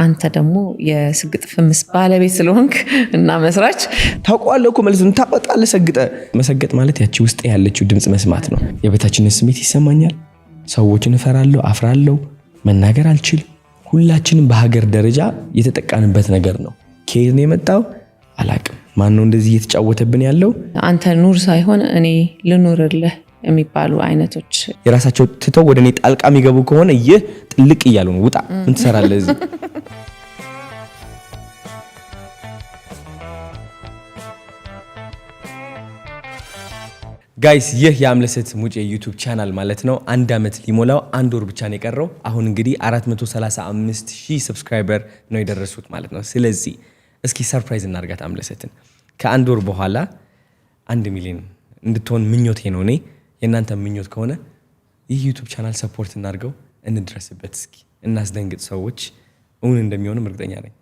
አንተ ደግሞ የስግጥ ፍምስ ባለቤት ስለሆንክ እና መስራች ታውቀዋለህ እኮ ማለት ነው። ታወጣለህ ሰግጠ መሰገጥ ማለት ያቺ ውስጥ ያለችው ድምጽ መስማት ነው። የበታችነት ስሜት ይሰማኛል። ሰዎችን እፈራለሁ፣ አፍራለሁ፣ መናገር አልችል። ሁላችንም በሀገር ደረጃ የተጠቃንበት ነገር ነው። ከየት ነው የመጣው አላቅም። ማን ነው እንደዚህ እየተጫወተብን ያለው? አንተ ኑር ሳይሆን እኔ ልኑርልህ የሚባሉ አይነቶች የራሳቸው ትተው ወደ እኔ ጣልቃ የሚገቡ ከሆነ ይህ ጥልቅ እያሉ ነው። ውጣ፣ ምን ትሰራለህ እዚህ? ጋይስ ይህ የአምለሰት ሙጬ ዩቲዩብ ቻናል ማለት ነው 1 አመት ሊሞላው 1 ወር ብቻ ነው የቀረው። አሁን እንግዲህ 435,000 ሰብስክራይበር ነው የደረሱት ማለት ነው። ስለዚህ እስኪ ሰርፕራይዝ እናርጋት አምለሰትን። ከ1 ወር በኋላ 1 ሚሊዮን እንድትሆን ምኞቴ ነው። እኔ የእናንተ ምኞት ከሆነ ይህ ዩቲዩብ ቻናል ሰፖርት እናርገው፣ እንድረስበት፣ እስኪ እናስደንግጥ ሰዎች። እውን እንደሚሆንም እርግጠኛ ነኝ።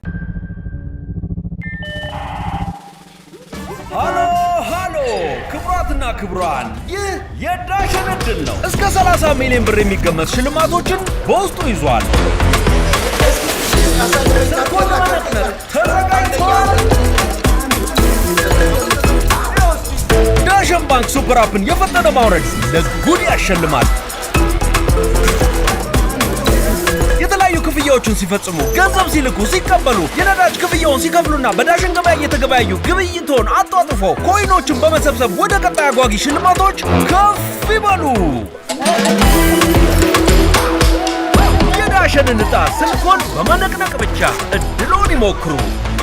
ሃሎ ክቡራትና ክቡራን፣ ይህ የዳሽን እድል ነው። እስከ 30 ሚሊዮን ብር የሚገመት ሽልማቶችን በውስጡ ይዟል። ዳሽን ባንክ ሱፐር አፕን የፈጠነ ማውረድ ለጉድ ያሸልማል። የተለያዩ ክፍያዎችን ሲፈጽሙ፣ ገንዘብ ሲልኩ፣ ሲቀበሉ፣ የነዳጅ ክፍያውን ሲከፍሉና በዳሽን ገበያ እየተገበያዩ ግብይቶን አጧጥፎ ኮይኖችን በመሰብሰብ ወደ ቀጣይ አጓጊ ሽልማቶች ከፍ ይበሉ። የዳሽንን ዕጣ ስልኮን በመነቅነቅ ብቻ እድሉን ይሞክሩ።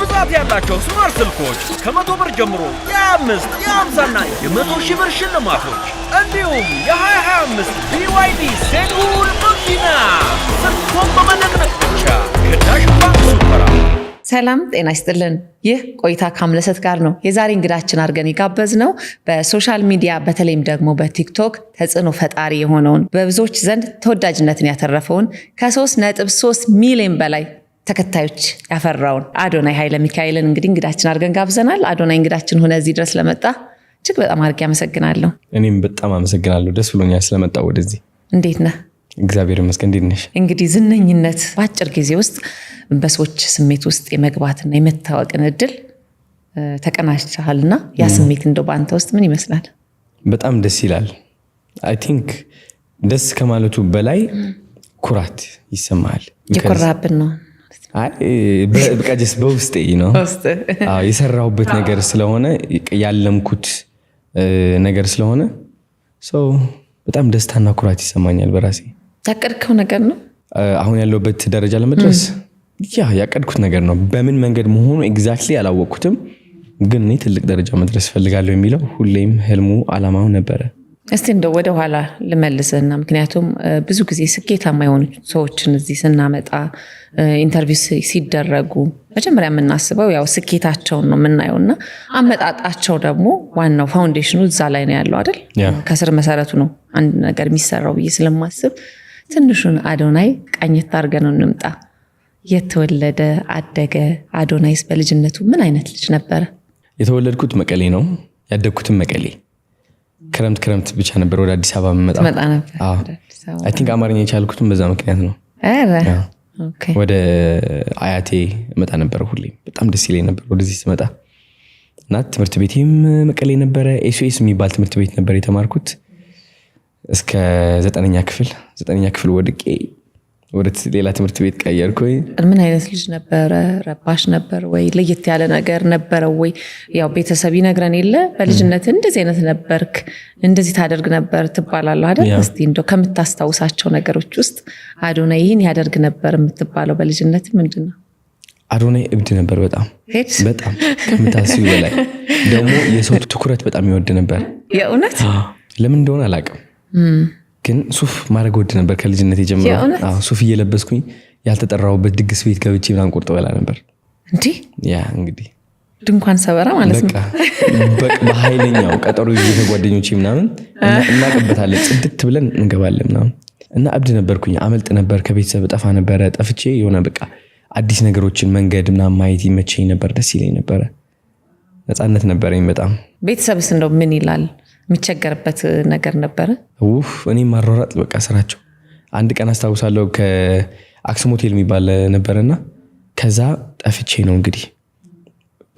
ብዛት ያላቸው ስማርት ስልኮች ከ100 ብር ጀምሮ የ25፣ የ50 እና የ100,000 ብር ሽልማቶች እንዲሁም የ2025 BYD ሴጉል መኪና ስልኮን በመነቅነቅ ብቻ ከዳሽን ባንክ ሱፐር አፕ። ሰላም ጤና ይስጥልን። ይህ ቆይታ ከአምለሰት ጋር ነው። የዛሬ እንግዳችን አድርገን የጋበዝነው በሶሻል ሚዲያ በተለይም ደግሞ በቲክቶክ ተጽዕኖ ፈጣሪ የሆነውን በብዙዎች ዘንድ ተወዳጅነትን ያተረፈውን ከ3.3 ሚሊዮን በላይ ተከታዮች ያፈራውን አዶናይ ኃይለ ሚካኤልን እንግዲህ እንግዳችን አድርገን ጋብዘናል። አዶናይ እንግዳችን ሆነ እዚህ ድረስ ለመጣ እጅግ በጣም አድርጌ አመሰግናለሁ። እኔም በጣም አመሰግናለሁ። ደስ ብሎኛል ስለመጣው ወደዚህ። እንዴት ነህ? እግዚአብሔር ይመስገን። እንዴት ነሽ? እንግዲህ ዝነኝነት በአጭር ጊዜ ውስጥ በሰዎች ስሜት ውስጥ የመግባትና የመታወቅን እድል ተቀናጅተሃልና ያ ስሜት እንደው በአንተ ውስጥ ምን ይመስላል? በጣም ደስ ይላል። አይ ቲንክ ደስ ከማለቱ በላይ ኩራት ይሰማል። የኮራብን ነው በቃጀስ በውስጤ ነው የሰራሁበት ነገር ስለሆነ ያለምኩት ነገር ስለሆነ ሰው በጣም ደስታና ኩራት ይሰማኛል በራሴ። ያቀድከው ነገር ነው አሁን ያለውበት ደረጃ ለመድረስ ያቀድኩት ነገር ነው። በምን መንገድ መሆኑ ኤግዛክትሊ አላወቅኩትም፣ ግን እኔ ትልቅ ደረጃ መድረስ ፈልጋለሁ የሚለው ሁሌም ህልሙ አላማው ነበረ። እስቲ እንደው ወደ ኋላ ልመልስና ምክንያቱም ብዙ ጊዜ ስኬታማ የሆኑ ሰዎችን እዚህ ስናመጣ ኢንተርቪው ሲደረጉ መጀመሪያ የምናስበው ያው ስኬታቸውን ነው የምናየውና አመጣጣቸው ደግሞ ዋናው ፋውንዴሽኑ እዛ ላይ ነው ያለው አይደል? ከስር መሰረቱ ነው አንድ ነገር የሚሰራው ብዬ ስለማስብ ትንሹን አዶናይ ቃኘት አድርገን ነው እንምጣ። የተወለደ አደገ አዶናይስ በልጅነቱ ምን አይነት ልጅ ነበረ? የተወለድኩት መቀሌ ነው፣ ያደግኩትም መቀሌ። ክረምት ብቻ ነበር ወደ አዲስ አበባ መጣ ነበር። አይ ቲንክ አማርኛ የቻልኩትም በዛ ምክንያት ነው። ኦኬ። ወደ አያቴ መጣ ነበር። ሁሌ በጣም ደስ ይለኝ ነበር ወደዚህ ስመጣ እና ትምህርት ቤቴም መቀሌ ነበረ። ኤስኦኤስ የሚባል ትምህርት ቤት ነበር የተማርኩት እስከ 9ኛ ክፍል ወድቄ ወደ ሌላ ትምህርት ቤት ቀየርኩኝ። ምን አይነት ልጅ ነበረ? ረባሽ ነበር ወይ? ለየት ያለ ነገር ነበረ ወይ? ያው ቤተሰብ ይነግረን የለ በልጅነት እንደዚህ አይነት ነበርክ እንደዚህ ታደርግ ነበር ትባላለህ አይደል? እስቲ እንደው ከምታስታውሳቸው ነገሮች ውስጥ አዶናይ ይህን ያደርግ ነበር የምትባለው በልጅነት ምንድነው? አዶናይ እብድ ነበር። በጣም ከምታስቢው በላይ ደግሞ የሰው ትኩረት በጣም ይወድ ነበር። የእውነት ለምን እንደሆነ አላውቅም፣ ግን ሱፍ ማድረግ ወድ ነበር ከልጅነት ጀምሮ። ሱፍ እየለበስኩኝ ያልተጠራሁበት ድግስ ቤት ገብቼ ምናምን ቁርጥ በላ ነበር። እንግዲህ ድንኳን ሰበራ ማለት ነው። በቃ በኃይለኛው ቀጠሮ ይዤ ከጓደኞቼ ምናምን እናቀበታለን፣ ጽድት ብለን እንገባለን ምናምን እና እብድ ነበርኩኝ። አመልጥ ነበር ከቤተሰብ ጠፋ ነበረ። ጠፍቼ የሆነ በቃ አዲስ ነገሮችን መንገድ ምናምን ማየት ይመቸኝ ነበር፣ ደስ ይለኝ ነበረ። ነፃነት ነበረኝ በጣም። ቤተሰብስ እንደው ምን ይላል? የሚቸገርበት ነገር ነበረ? እኔ ማሯሯጥ በቃ ስራቸው። አንድ ቀን አስታውሳለሁ ከአክሱም ሆቴል የሚባል ነበርና ከዛ ጠፍቼ ነው እንግዲህ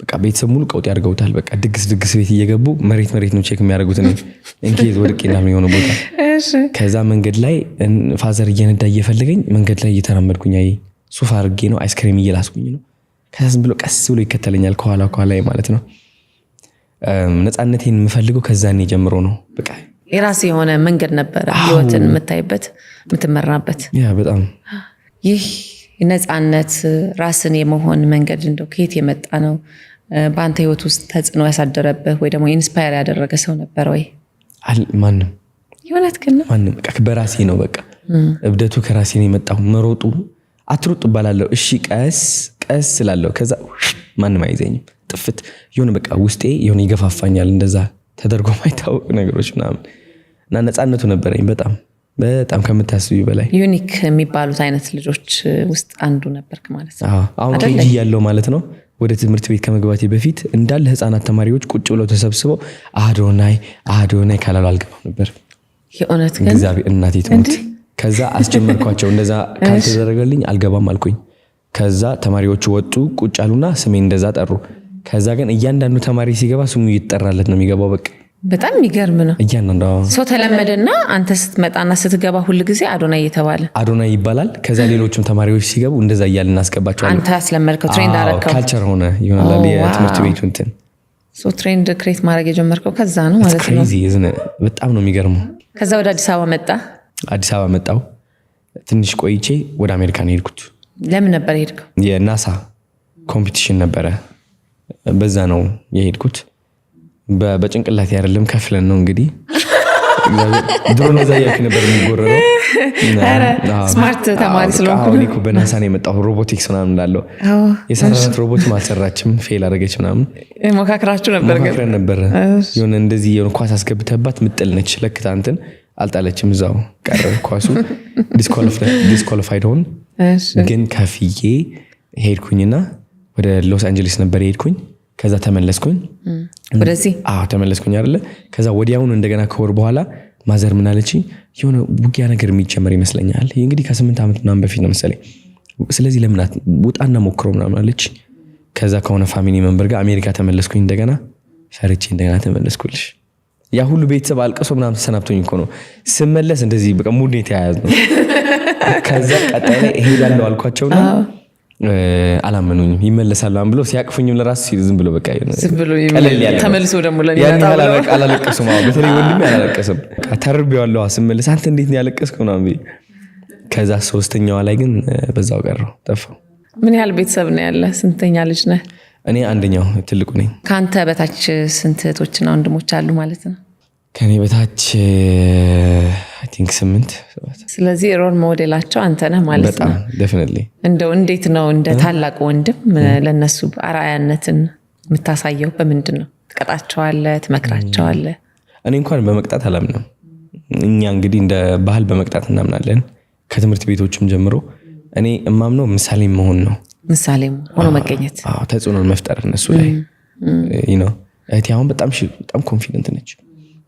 በቃ ቤተሰብ ሙሉ ቀውጥ ያርገውታል። በቃ ድግስ ቤት እየገቡ መሬት ነው ቼክ የሚያደርጉት ነው እንኪት ወድቄ እንዳልሆነ የሆነ ቦታ። ከዛ መንገድ ላይ ፋዘር እየነዳ እየፈለገኝ መንገድ ላይ እየተራመድኩኝ አይ ሱፍ አድርጌ ነው አይስክሪም እየላስኩኝ ነው። ከዛ ዝም ብሎ ቀስ ብሎ ይከተለኛል ከኋላ ማለት ነው። ነፃነቴን የምፈልገው ከዛኔ ጀምሮ ነው። በቃ የራሴ የሆነ መንገድ ነበረ ህይወትን የምታይበት የምትመራበት። ያ በጣም ይህ ነፃነት ራስን የመሆን መንገድ እንደው ከየት የመጣ ነው? በአንተ ህይወት ውስጥ ተጽዕኖ ያሳደረብህ ወይ ደግሞ ኢንስፓየር ያደረገ ሰው ነበር ወይ? ማንም የሆነት ግን ማንም በቃ በራሴ ነው። በቃ እብደቱ ከራሴ ነው የመጣው። መሮጡ አትሩጥ እባላለሁ። እሺ ቀስ ስላለው ከዛ ማንም አይዘኝም። ጥፍት የሆነ በቃ ውስጤ የሆነ ይገፋፋኛል። እንደዛ ተደርጎ ማይታወቅ ነገሮች ምናምን እና ነፃነቱ ነበረኝ በጣም ከምታስቢ በላይ። ዩኒክ የሚባሉት አይነት ልጆች ውስጥ አንዱ ነበርክ ማለት ነው። አሁን ኬጂ ያለው ማለት ነው። ወደ ትምህርት ቤት ከመግባቴ በፊት እንዳለ ህፃናት ተማሪዎች ቁጭ ብለው ተሰብስበው አዶናይ ካላሉ አልገባም ነበር። የእውነት ግን እግዚአብሔር እናቴ ትሙት። ከዛ አስጀመርኳቸው። እንደዛ ካልተደረገልኝ አልገባም አልኩኝ። ከዛ ተማሪዎቹ ወጡ ቁጭ አሉና ስሜን እንደዛ ጠሩ። ከዛ ግን እያንዳንዱ ተማሪ ሲገባ ስሙ ይጠራለት ነው የሚገባው። በቃ በጣም የሚገርም ነው። እያንዳንዱ ሰው ተለመደና አንተ ስትመጣና ስትገባ ሁል ጊዜ አዶናይ እየተባለ አዶናይ ይባላል። ከዛ ሌሎችም ተማሪዎች ሲገቡ እንደዛ እያልን እናስገባቸዋለን። አንተ አስለመድከው፣ ትሬንድ አደረከው። ካልቸር ሆነ ይሆናል የትምህርት ቤቱ እንትን። ሶ ትሬንድ ክሬት ማድረግ የጀመርከው ከዛ ነው ማለት ነው። በጣም ነው የሚገርመው። ከዛ ወደ አዲስ አበባ መጣ። አዲስ አበባ መጣው። ትንሽ ቆይቼ ወደ አሜሪካን ሄድኩት። ለምን ነበር ሄድከው? የናሳ ኮምፒቲሽን ነበረ። በዛ ነው የሄድኩት። በጭንቅላት አይደለም ከፍለን ነው እንግዲህ። ድሮ ነው ዛያክ ነበር የሚጎረረው። ስማርት ተማሪ ስለሆንኩ እኔ እኮ በናሳ ነው የመጣው። ሮቦቲክስ ምናምን እንዳለው የሰራናት ሮቦት ማሰራችም ፌል አደረገች ምናምን። ሞካክራችሁ ነበር? ሞካክረን ነበር። የሆነ እንደዚህ የሆነ ኳስ አስገብተባት ምጥል ነች ለክታ እንትን አልጣለችም። እዛው ቀረ ኳሱ። ዲስኳሊፋይድ ሆን። ግን ከፍዬ ሄድኩኝና ወደ ሎስ አንጀለስ ነበር ሄድኩኝ። ከዛ ተመለስኩኝ ወደዚህ። ተመለስኩኝ አይደለ። ከዛ ወዲያውኑ እንደገና ከወር በኋላ ማዘር ምን አለች? የሆነ ውጊያ ነገር የሚጀመር ይመስለኛል። ይሄ እንግዲህ ከ8 ዓመት ምናምን በፊት ነው መሰለኝ። ስለዚህ ለምናት ውጣና ሞክሮ ምናምን አለች። ከዛ ከሆነ ፋሚሊ መንበር ጋር አሜሪካ ተመለስኩኝ። እንደገና ሰርቼ እንደገና ተመለስኩልሽ። ያ ሁሉ ቤተሰብ አልቀሶ ምናምን ተሰናብቶኝ እኮ ነው ስመለስ እንደዚህ በቃ ሙድ ነው የተያያዝ ነው። ከዛ ቀጣይ ላይ እሄዳለሁ አልኳቸውና አላመኑኝም። ይመለሳሉ ብሎ ሲያቅፉኝም ለራስ ሲል ዝም ብሎ በቃ ቀለል ያለ ተመልሶ ደግሞ ለሚያጣው አላለቀስም። በተለይ ወንድሜ አላለቀስም። ተርቤዋለሁ። ስመለስ አንተ እንዴት ነው ያለቀስከው ምናምን። ከዛ ሶስተኛዋ ላይ ግን በዛው ቀረው ጠፋው። ምን ያህል ቤተሰብ ነው ያለ? ስንተኛ ልጅ ነህ? እኔ አንደኛው ትልቁ ነኝ። ከአንተ በታች ስንት እህቶችና ወንድሞች አሉ ማለት ነው? ከኔ በታች አይ ቲንክ 8 7። ስለዚህ ሮል ሞዴላቸው አንተ ነህ ማለት ነው። ዴፊኒትሊ። እንደው እንዴት ነው እንደ ታላቅ ወንድም ለነሱ አርአያነትን የምታሳየው? በምንድን ነው? ትቀጣቸዋለህ? ትመክራቸዋለህ? እኔ እንኳን በመቅጣት አላምንም። እኛ እንግዲህ እንደ ባህል በመቅጣት እናምናለን። ከትምህርት ቤቶችም ጀምሮ እኔ እማምነው ምሳሌ መሆን ነው። ምሳሌ ሆኖ መገኘት። ተጽዕኖን መፍጠር እነሱ ላይ እህቴ አሁን በጣም ኮንፊደንት ነች።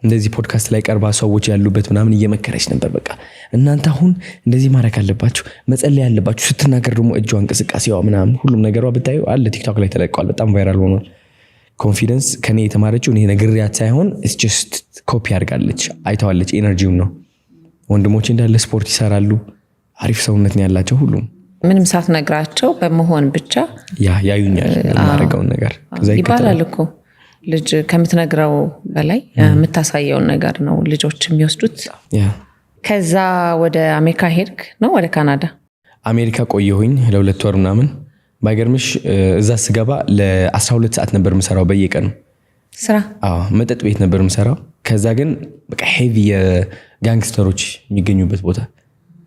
እንደዚህ ፖድካስት ላይ ቀርባ ሰዎች ያሉበት ምናምን እየመከረች ነበር። በቃ እናንተ አሁን እንደዚህ ማድረግ አለባችሁ፣ መጸለይ አለባችሁ። ስትናገር ደግሞ እጇ እንቅስቃሴዋ ምናምን ሁሉም ነገሯ ብታዩ አለ ቲክቶክ ላይ ተለቀዋል። በጣም ቫይራል ሆኗል። ኮንፊደንስ ከኔ የተማረችው እኔ ነግሬያት ሳይሆን ኢትስ ጀስት ኮፒ አድርጋለች። አይተዋለች። ኤነርጂው ነው። ወንድሞቼ እንዳለ ስፖርት ይሰራሉ። አሪፍ ሰውነት ነው ያላቸው። ሁሉም ምንም ሳትነግራቸው በመሆን ብቻ ያዩኛል የማደርገውን ነገር። ከዛ ይባላል እኮ ልጅ ከምትነግረው በላይ የምታሳየውን ነገር ነው ልጆች የሚወስዱት። ከዛ ወደ አሜሪካ ሄድክ ነው? ወደ ካናዳ? አሜሪካ ቆየሁኝ ለ2 ወር ምናምን። ባይገርምሽ እዛ ስገባ ለ12 ሰዓት ነበር የምሰራው በየቀኑ ስራ። መጠጥ ቤት ነበር የምሰራው። ከዛ ግን በቃ ሄቪ የጋንግስተሮች የሚገኙበት ቦታ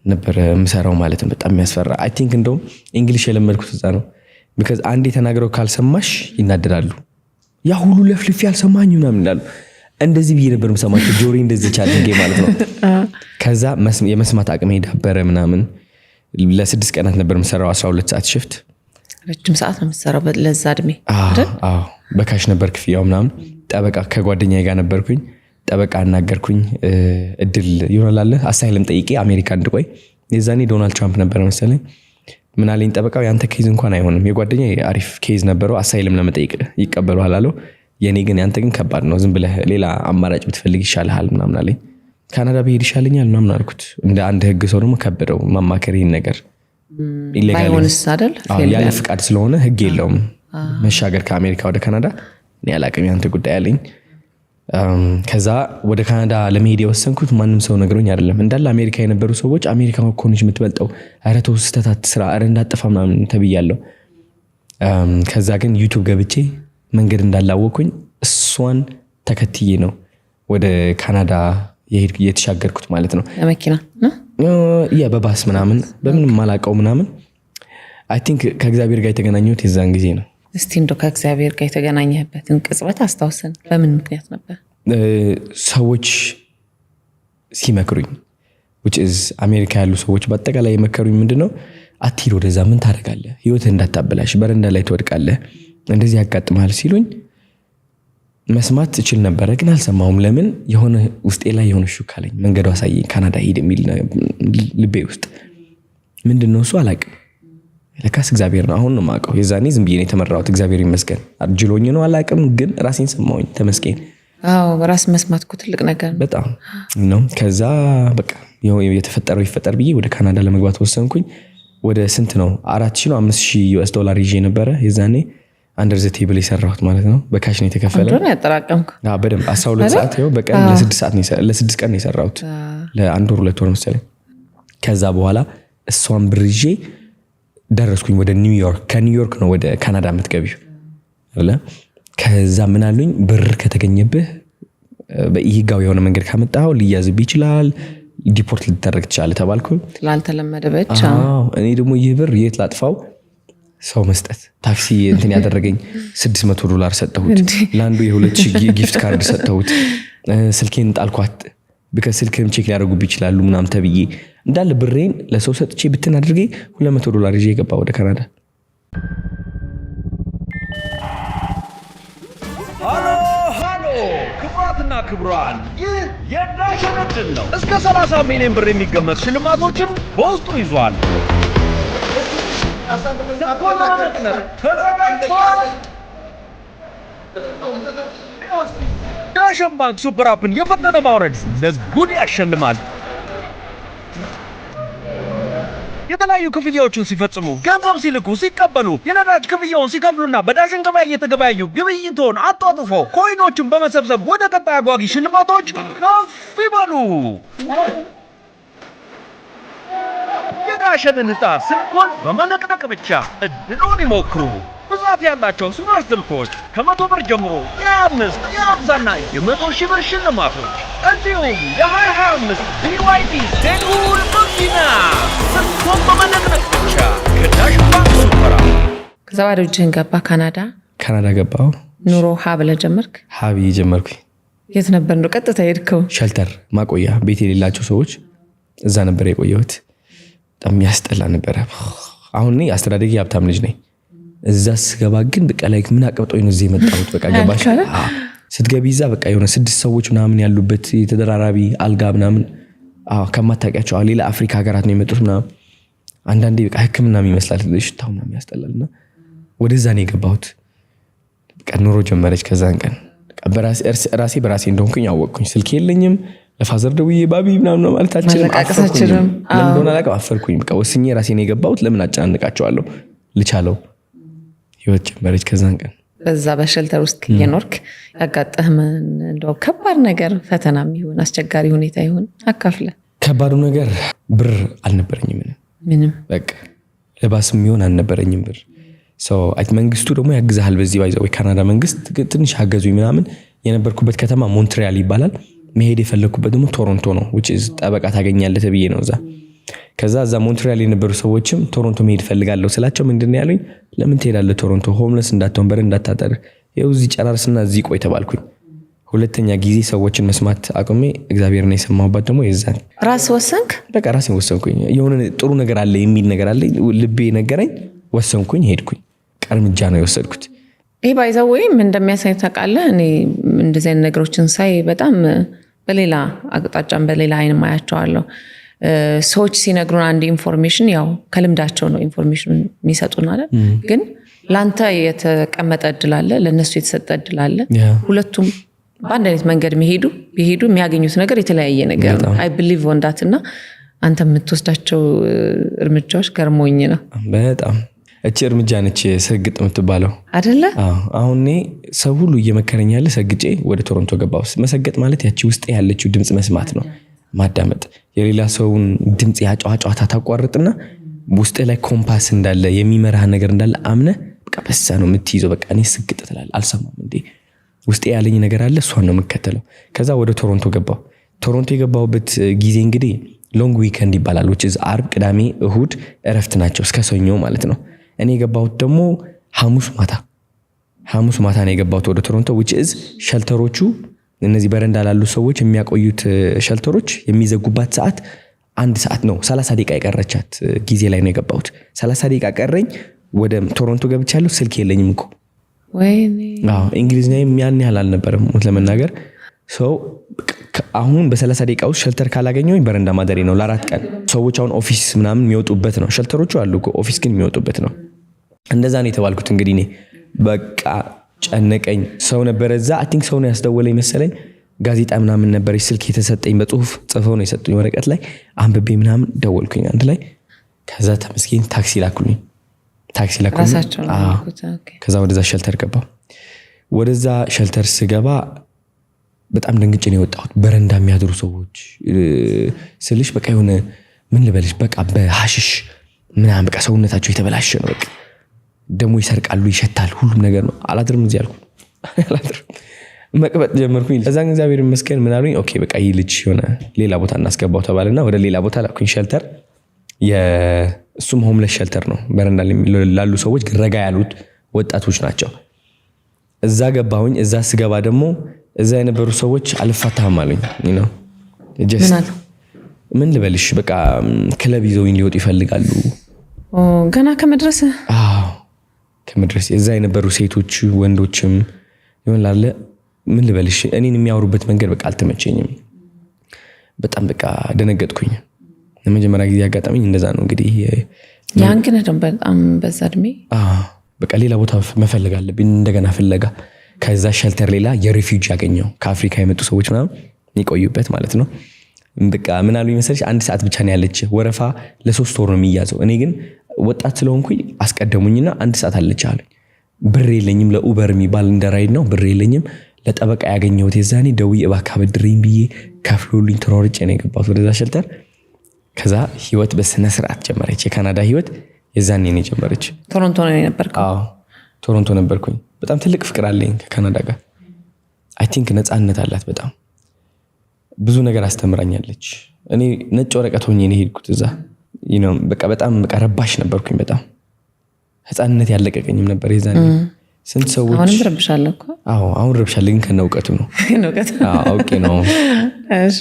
ነበር የምሰራው ማለት ነው። በጣም የሚያስፈራ። አይ ቲንክ እንደውም እንግሊሽ የለመድኩት እዛ ነው። ቢካዝ አንዴ ተናግረው ካልሰማሽ ይናደዳሉ። ያ ሁሉ ለፍልፍ ያልሰማኝ ምናምን ይላሉ። እንደዚህ ብዬ ነበር የምሰማቸው። ጆሪ እንደዚህ ቻለንጌ ማለት ነው። ከዛ የመስማት አቅሜ ዳበረ ምናምን። ለ6 ቀናት ነበር የምሰራው 12 ሰዓት ሽፍት። ረጅም ሰዓት ነው የምሰራው ለዛ እድሜ። በካሽ ነበር ክፍያው ምናምን። ጠበቃ ከጓደኛዬ ጋር ነበርኩኝ። ጠበቃ አናገርኩኝ። እድል ይሆናል አሳይለም ጠይቄ አሜሪካ እንድቆይ። የዛኔ ዶናልድ ትራምፕ ነበር መሰለኝ። ምን አለኝ ጠበቃው ያንተ ኬዝ እንኳን አይሆንም የጓደኛዬ አሪፍ ኬዝ ነበረው አሳይልም ለመጠየቅ ይቀበሉሃል አለው የኔ ግን ያንተ ግን ከባድ ነው ዝም ብለህ ሌላ አማራጭ ብትፈልግ ይሻልሃል ምናምን አለኝ ካናዳ ብሄድ ይሻለኛል ምናምን አልኩት እንደ አንድ ህግ ሰው ደግሞ ከበደው ማማከር ይሄን ነገር ባይሆንስ አይደል ያለ ፍቃድ ስለሆነ ህግ የለውም መሻገር ከአሜሪካ ወደ ካናዳ እኔ አላቅም ያንተ ጉዳይ አለኝ ከዛ ወደ ካናዳ ለመሄድ የወሰንኩት ማንም ሰው ነግሮኝ አይደለም እንዳለ አሜሪካ የነበሩ ሰዎች አሜሪካ ኮንጅ የምትበልጠው አረቶ ስተታት ስራ አረ እንዳጠፋ ምናምን ተብያለሁ ከዛ ግን ዩቲዩብ ገብቼ መንገድ እንዳላወኩኝ እሷን ተከትዬ ነው ወደ ካናዳ የተሻገርኩት ማለት ነው ለመኪና በባስ ምናምን በምንም ማላቀው ምናምን አይ ቲንክ ከእግዚአብሔር ጋር የተገናኘሁት የዛን ጊዜ ነው እስቲ እንደው ከእግዚአብሔር ጋር የተገናኘህበትን ቅጽበት አስታውሰን በምን ምክንያት ነበር ሰዎች ሲመክሩኝ which is አሜሪካ ያሉ ሰዎች በአጠቃላይ የመከሩኝ ምንድነው አትሂድ ወደዛ ምን ታደርጋለህ ህይወትህ እንዳታበላሽ በረንዳ ላይ ትወድቃለህ እንደዚህ ያጋጥማል ሲሉኝ መስማት እችል ነበር ግን አልሰማሁም ለምን የሆነ ውስጤ ላይ የሆነ ሹካለኝ መንገዱ አሳየኝ ካናዳ ሄድ የሚል ልቤ ውስጥ ምንድነው እሱ አላቅም ለካስ እግዚአብሔር ነው አሁን ነው ማቀው የዛኔ ዝም ብዬ ነው የተመራሁት እግዚአብሔር ይመስገን አጅሎኝ ነው አላቅም ግን ራሴን ሰማሁኝ ተመስገን ራስ መስማት እኮ ትልቅ ነገር ነው በጣም ነው ከዛ በቃ የተፈጠረው ይፈጠር ብዬ ወደ ካናዳ ለመግባት ወሰንኩኝ ወደ ስንት ነው 4000 ነው $5000 ይዤ ነበር የዛኔ አንደር ዘ ቴብል የሰራሁት ማለት ነው በካሽ ነው የተከፈለው አንዱ ነው ያጠራቀምኩ በደንብ 12 ሰዓት ነው በቀን ለ6 ቀን ነው የሰራሁት ለ1 ወር 2 ወር መሰለኝ ከዛ በኋላ እሷን ብርጄ ደረስኩኝ ወደ ኒውዮርክ ከኒውዮርክ ነው ወደ ካናዳ የምትገቢው አይደለ ከዛ ምን አሉኝ ብር ከተገኘብህ በኢህጋው የሆነ መንገድ ካመጣው ሊያዝብ ይችላል ዲፖርት ልትደረግ ይችላል ተባልኩ ስላልተለመደ ብቻ እኔ ደግሞ ይህ ብር የት ላጥፋው ሰው መስጠት ታክሲ እንትን ያደረገኝ $600 ሰጠሁት ላንዱ የ2000 ጊፍት ካርድ ሰጠሁት ስልኬን ጣልኳት በከስልክም ቼክ ሊያደርጉብ ይችላሉ ምናምን ተብዬ እንዳለ ብሬን ለሰው ሰጥቼ ብትን አድርጌ $200 ይዤ ገባ ወደ ካናዳ ሃሎ ክቡራትና ክቡራን ይህ የዳሽን ዕድል ነው እስከ 30 ሚሊዮን ብር የሚገመት ሽልማቶችን በውስጡ ይዟል ዳሽን ባንክ ሱፐር አፕን የፈጠነ ማውረድ ለጉድ ያሸልማል የተለያዩ ክፍያዎችን ሲፈጽሙ ገንዘብ ሲልኩ ሲቀበሉ የነዳጅ ክፍያውን ሲከፍሉና በዳሽን ገበያ እየተገበያዩ ግብይቶን አጧጥፎ ኮይኖችን በመሰብሰብ ወደ ቀጣይ አጓጊ ሽልማቶች ከፍ ይበሉ የዳሽንን ዕጣ ስልኮን በመነቅነቅ ብቻ እድሉን ይሞክሩ ብዛት ያላቸው ስማርት ስልኮች ከ100 ብር ጀምሮ የ5 የ50ና የ100,000 ብር ሽልማቶች እንዲሁም የ2025 BYD ቴጉል መኪና ስልኮን በመነቅነቅ ብቻ ከዳሽን ባንክ ሱፐር አፕ ከዛ ወደ እጅህን ገባ ካናዳ ገባው ኑሮ ሀብለ ጀመርክ ሀቢ ጀመርኩኝ የት ነበር ነው ቀጥታ ሄድከው ሸልተር ማቆያ ቤት የሌላቸው ሰዎች እዛ ነበር የቆየሁት በጣም ያስጠላ ነበር አሁን እኔ አስተዳደጊ ሀብታም ልጅ ነኝ እዛ ስገባ ግን በቃ ላይ ምን አቀብጦኝ ነው እዚህ የመጣሁት በቃ ገባሽ ስትገቢ እዛ በቃ የሆነ 6 ሰዎች ምናምን ያሉበት የተደራራቢ አልጋ ምናምን ከማታውቂያቸው ሌላ አፍሪካ ሀገራት ነው የመጡት ምናምን አንዳንዴ በቃ ህክምና ይመስላል ሽታው ምናምን ያስጠላልና ወደዛ ነው የገባሁት በቃ ኑሮ ጀመረች ከዛን ቀን ራሴ በራሴ እንደሆንኩኝ አወቅኩኝ ስልክ የለኝም ለፋዘር ደውዬ ባቢ ምናምን ነው ማለት አልችልም ለምን አላውቅም አፈርኩኝ በቃ ወስኜ ራሴ ነው የገባሁት ለምን አጫንቃቸዋለሁ ልቻለው ህይወት ጀመረች ከዛን ቀን በዛ በሸልተር ውስጥ እየኖርክ ያጋጠህም እንደው ከባድ ነገር ፈተናም ይሁን አስቸጋሪ ሁኔታ ይሁን አካፍለ ከባዱ ነገር ብር አልነበረኝም ምንም በቃ ለባስም ይሁን አልነበረኝም ብር መንግስቱ ደግሞ ያግዛል በዚህ ባይዘው ካናዳ መንግስት ትንሽ አገዙኝ ምናምን የነበርኩበት ከተማ ሞንትሪያል ይባላል መሄድ የፈለኩበት ደግሞ ቶሮንቶ ነው which is ጠበቃ ታገኛለህ ተብዬ ነው ከዛ ሞንትሪያል የነበሩ ሰዎችም ቶሮንቶ መሄድ ፈልጋለሁ ስላቸው ምንድነው ያሉኝ ለምን ትሄዳለህ ቶሮንቶ ሆምለስ እንዳትሆን በር እንዳታጠር ይኸው እዚህ ጨራርስና እዚህ ቆይ ተባልኩኝ ሁለተኛ ጊዜ ሰዎችን መስማት አቁሜ እግዚአብሔርን የሰማሁበት ደግሞ የዛን ራስ ወሰንክ በቃ ራሴን ወሰንኩኝ የሆነ ጥሩ ነገር አለ የሚል ነገር አለ ልቤ ነገረኝ ወሰንኩኝ ሄድኩኝ እርምጃ ነው የወሰድኩት ይሄ ባይዘው ወይም እንደሚያሳይ ታውቃለህ እኔ እንደዚህ አይነት ነገሮችን ሳይ በጣም በሌላ አቅጣጫም በሌላ አይን ማያቸዋለሁ ሰዎች ሲነግሩን አንድ ኢንፎርሜሽን ያው ከልምዳቸው ነው ኢንፎርሜሽን የሚሰጡን አይደል ግን ላንተ የተቀመጠ እድል አለ ለነሱ የተሰጠ እድል አለ ሁለቱም በአንድ አይነት መንገድ ቢሄዱ የሚያገኙት ነገር የተለያየ ነገር ነው አይ ቢሊቭ ኦን ዳት እና አንተ የምትወስዳቸው እርምጃዎች ገርሞኝ ነው በጣም እቺ እርምጃ ነች ሰግጥ የምትባለው አይደለ አሁን ሰው ሁሉ እየመከረኝ ያለ ሰግጬ ወደ ቶሮንቶ ገባው መሰገጥ ማለት ያቺ ውስጥ ያለችው ድምጽ መስማት ነው ማዳመጥ የሌላ ሰውን ድምጽ ያጫዋጫታ ታቋርጥና ውስጥ ላይ ኮምፓስ እንዳለ የሚመራህ ነገር እንዳለ አምነ በቃ በሳ ነው የምትይዘው በቃ እኔ ስግጥ ትላለህ አልሰማም እንዴ ውስጥ ያለኝ ነገር አለ እሷን ነው የምከተለው ከዛ ወደ ቶሮንቶ ገባው ቶሮንቶ የገባውበት ጊዜ እንግዲህ ሎንግ ዊኬንድ ይባላል which is አርብ ቅዳሜ እሁድ እረፍት ናቸው እስከ ሰኞ ማለት ነው እኔ የገባሁት ደግሞ ሐሙስ ማታ ነው የገባሁት ወደ ቶሮንቶ which is ሸልተሮቹ እነዚህ በረንዳ ላሉ ሰዎች የሚያቆዩት ሸልተሮች የሚዘጉባት ሰዓት 1 ሰዓት ነው 30 ደቂቃ የቀረቻት ጊዜ ላይ ነው የገባሁት 30 ደቂቃ ቀረኝ ወደ ቶሮንቶ ገብቻለሁ ስልክ የለኝም እኮ ወይኔ እንግሊዝኛም ያን ያህል አልነበረም ለመናገር ሰው አሁን በ30 ደቂቃ ውስጥ ሸልተር ካላገኘሁኝ በረንዳ ማደሬ ነው ለ4 ቀን ሰዎች አሁን ኦፊስ ምናምን የሚወጡበት ነው ሸልተሮቹ አሉ እኮ ኦፊስ ግን የሚወጡበት ነው እንደዛ ነው የተባልኩት እንግዲህ እኔ በቃ ጨነቀኝ ሰው ነበር እዛ አይ ቲንክ ሰው ነው ያስደወለኝ መሰለኝ ጋዜጣ ምናምን ነበር ስልክ የተሰጠኝ በጽሁፍ ጽፈው ነው የሰጡኝ ወረቀት ላይ አንብቤ ምናምን ደወልኩኝ አንድ ላይ ከዛ ተመስገን ታክሲ ላኩልኝ ከዛ ወደዛ ሸልተር ገባው ወደዛ ሸልተር ስገባ በጣም ደንግጬ ነው የወጣሁት በረንዳ የሚያድሩ ሰዎች ስልሽ በቃ የሆነ ምን ልበልሽ በቃ በሐሽሽ ምናምን በቃ ሰውነታቸው የተበላሸ ነው በቃ ደሞ ይሰርቃሉ ይሸታል ሁሉም ነገር ነው አላድርም እዚህ ያልኩ አላድርም መቅበጥ ጀመርኩኝ ለዛን እግዚአብሔር ይመስገን ምን አሉኝ ኦኬ በቃ ይልጅ ሆነ ሌላ ቦታ እናስገባው ተባለና ወደ ሌላ ቦታ ላኩኝ ሸልተር የሱም ሆምለስ ሸልተር ነው በረንዳ ላሉ ሰዎች ረጋ ያሉት ወጣቶች ናቸው እዛ ገባሁኝ እዛ ስገባ ደግሞ እዛ የነበሩ ሰዎች አልፋታም አሉኝ ነው ምን ልበልሽ በቃ ክለብ ይዘውኝ ሊወጡ ይፈልጋሉ ገና ከመድረስ እዛ የነበሩ ሴቶች ወንዶችም ይሆናል ምን ልበልሽ እኔን የሚያወሩበት መንገድ በቃ አልተመቸኝም በጣም በቃ ደነገጥኩኝ ለመጀመሪያ ጊዜ ያጋጠመኝ እንደዛ ነው እንግዲህ ያን ግን በጣም በዛ እድሜ በቃ ሌላ ቦታ መፈለግ አለብኝ እንደገና ፍለጋ ከዛ ሸልተር ሌላ የሪፊውጂ ያገኘው ከአፍሪካ የመጡ ሰዎች ምናምን የሚቆዩበት ማለት ነው በቃ ምን አሉኝ መሰለሽ 1 ሰዓት ብቻ ነው ያለች ወረፋ ለ3 ወር ነው የሚያዘው እኔ ግን ወጣት ስለሆንኩኝ አስቀደሙኝና 1 ሰዓት አለች አሉኝ ብር የለኝም ለኡበር የሚባል እንደራይድ ነው ብር የለኝም ለጠበቃ ያገኘሁት የዛኔ ደውዬ እባክህ አበድረኝ ብዬ ከፍሎልኝ ተሯርጬ ነው የገባሁት ወደዛ ሸልተር ከዛ ህይወት በስነ ስርዓት ጀመረች የካናዳ ህይወት የዛኔ ነው ጀመረች ቶሮንቶ ነው የነበርከው ቶሮንቶ ነበርኩኝ በጣም ትልቅ ፍቅር አለኝ ከካናዳ ጋር አይ ቲንክ ነፃነት አላት በጣም ብዙ ነገር አስተምራኛለች እኔ ነጭ ወረቀት ሆኜ ነው ሄድኩት እዛ በቃ በጣም ረባሽ ነበርኩኝ በጣም ህፃንነት ያለቀቀኝም ነበር የዛኔ ስንት ሰዎች አሁን ረብሻለሁ እኮ አሁን ረብሻለሁ ግን ከነውቀቱ ነው አውቄ ነው እሺ